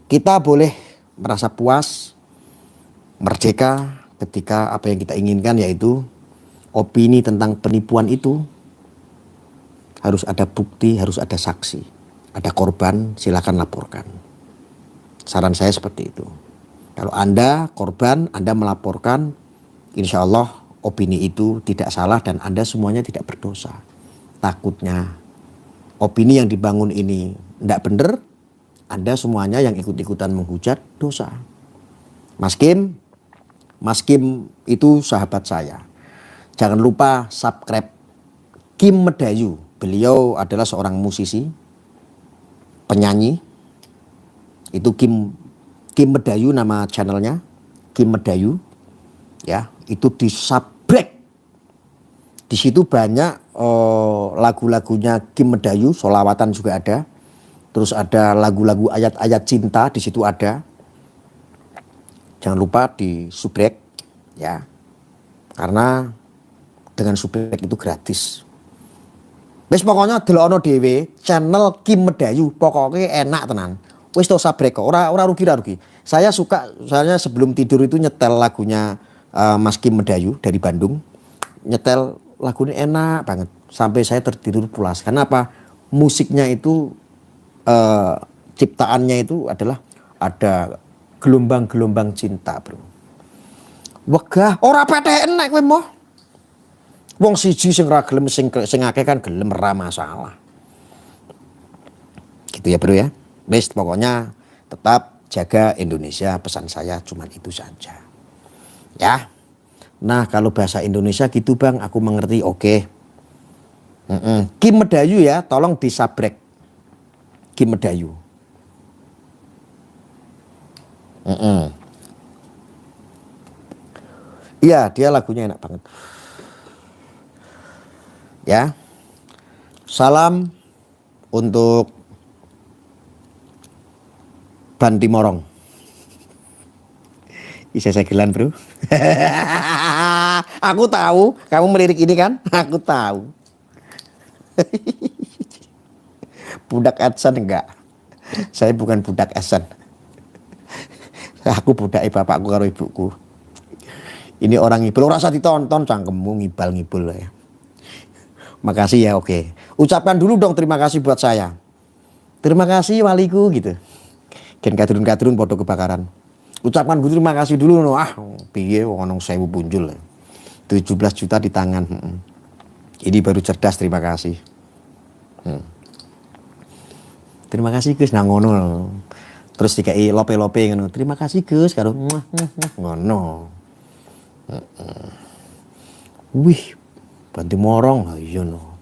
kita boleh merasa puas, merdeka ketika apa yang kita inginkan yaitu opini tentang penipuan itu harus ada bukti, harus ada saksi, ada korban, silakan laporkan. Saran saya seperti itu. Kalau Anda korban, Anda melaporkan, insya Allah opini itu tidak salah dan Anda semuanya tidak berdosa. Takutnya opini yang dibangun ini tidak benar, Anda semuanya yang ikut-ikutan menghujat dosa. Mas Kim, Mas Kim itu sahabat saya. Jangan lupa subscribe Kim Medayu. Beliau adalah seorang musisi, penyanyi. Itu Kim Medayu nama channelnya, Kim Medayu. Ya, itu di subscribe. Di situ banyak lagu-lagunya Kim Medayu, sholawatan juga ada. Terus ada lagu-lagu ayat-ayat cinta di situ ada. Jangan lupa di subscribe ya. Karena dengan subscribe itu gratis. Wis pokoknya delokno dhewe channel Kim Medayu, pokoknya enak tenan. Wis to subscribe kok, ora rugi. Saya sebelum tidur itu nyetel lagunya Mas Kim Medayu dari Bandung. Nyetel lagunya enak banget sampai saya tertidur pulas. Karena apa? Musiknya itu ciptaannya itu adalah ada gelombang-gelombang cinta, bro. Wegah, ora PTN nek kowe moh. Wong siji sing ra gelem sing akeh kan gelem ra masalah. Gitu ya, bro ya. Wis pokoknya tetap jaga Indonesia, pesan saya cuma itu saja. Ya. Nah, kalau bahasa Indonesia gitu, Bang, aku mengerti, oke. Kim Medayu ya, tolong disabrek. Kim Medayu. Iya, dia lagunya enak banget. Ya. Salam untuk Banti Morong. Isa segelan, bro. Aku tahu kamu melirik ini kan? Aku tahu. Budak Adsan enggak. Saya bukan budak Adsan. Aku budak bapakku karo ibuku. Ini orang ngibul, rasa ditonton cangkemmu ngibal-ngibul ya. Makasih ya, oke. Ucapkan dulu dong terima kasih buat saya. Terima kasih waliku gitu. Gen kadrun-kadrun podo kebakaran. Ucapkan gue terima kasih dulu no. Piye wong 1000 punjul. 17 juta di tangan. Ini baru cerdas, terima kasih. Terima kasih Gus nang ngono. Terus dikai lope-lope ngono. Terima kasih Gus karo ngono. Wih, Banti Morong lah iya no.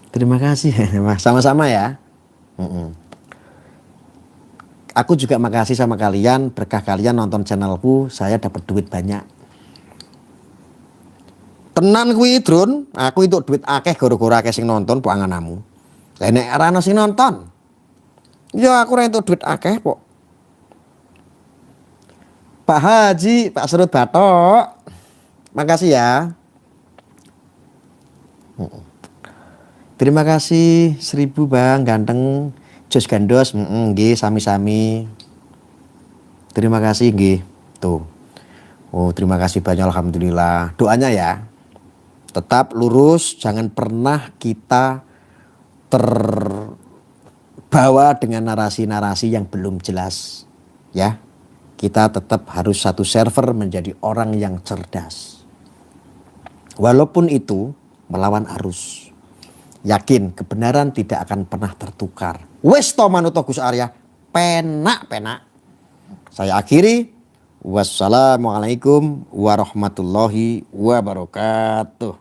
Terima kasih. Sama-sama ya. Aku juga makasih sama kalian, berkah kalian nonton channelku, saya dapat duit banyak. Tenan kuwi, Drun, aku itu duit akeh gara-gara akeh sing nonton po anganamu. Lah nek ora ana sing nonton, ya aku ora entuk duit akeh kok. Pak Haji, Pak Serut Batok. Makasih ya. Terima kasih 1000 Bang, ganteng. Jos gandos, nggih sami-sami. Terima kasih nggih. Tuh. Oh, terima kasih banyak alhamdulillah. Doanya ya. Tetap lurus, jangan pernah kita terbawa dengan narasi-narasi yang belum jelas. Ya. Kita tetap harus satu server menjadi orang yang cerdas. Walaupun itu melawan arus. Yakin kebenaran tidak akan pernah tertukar. Wes to manut Gus Arya, penak. Saya akhiri. Wassalamualaikum warahmatullahi wabarakatuh.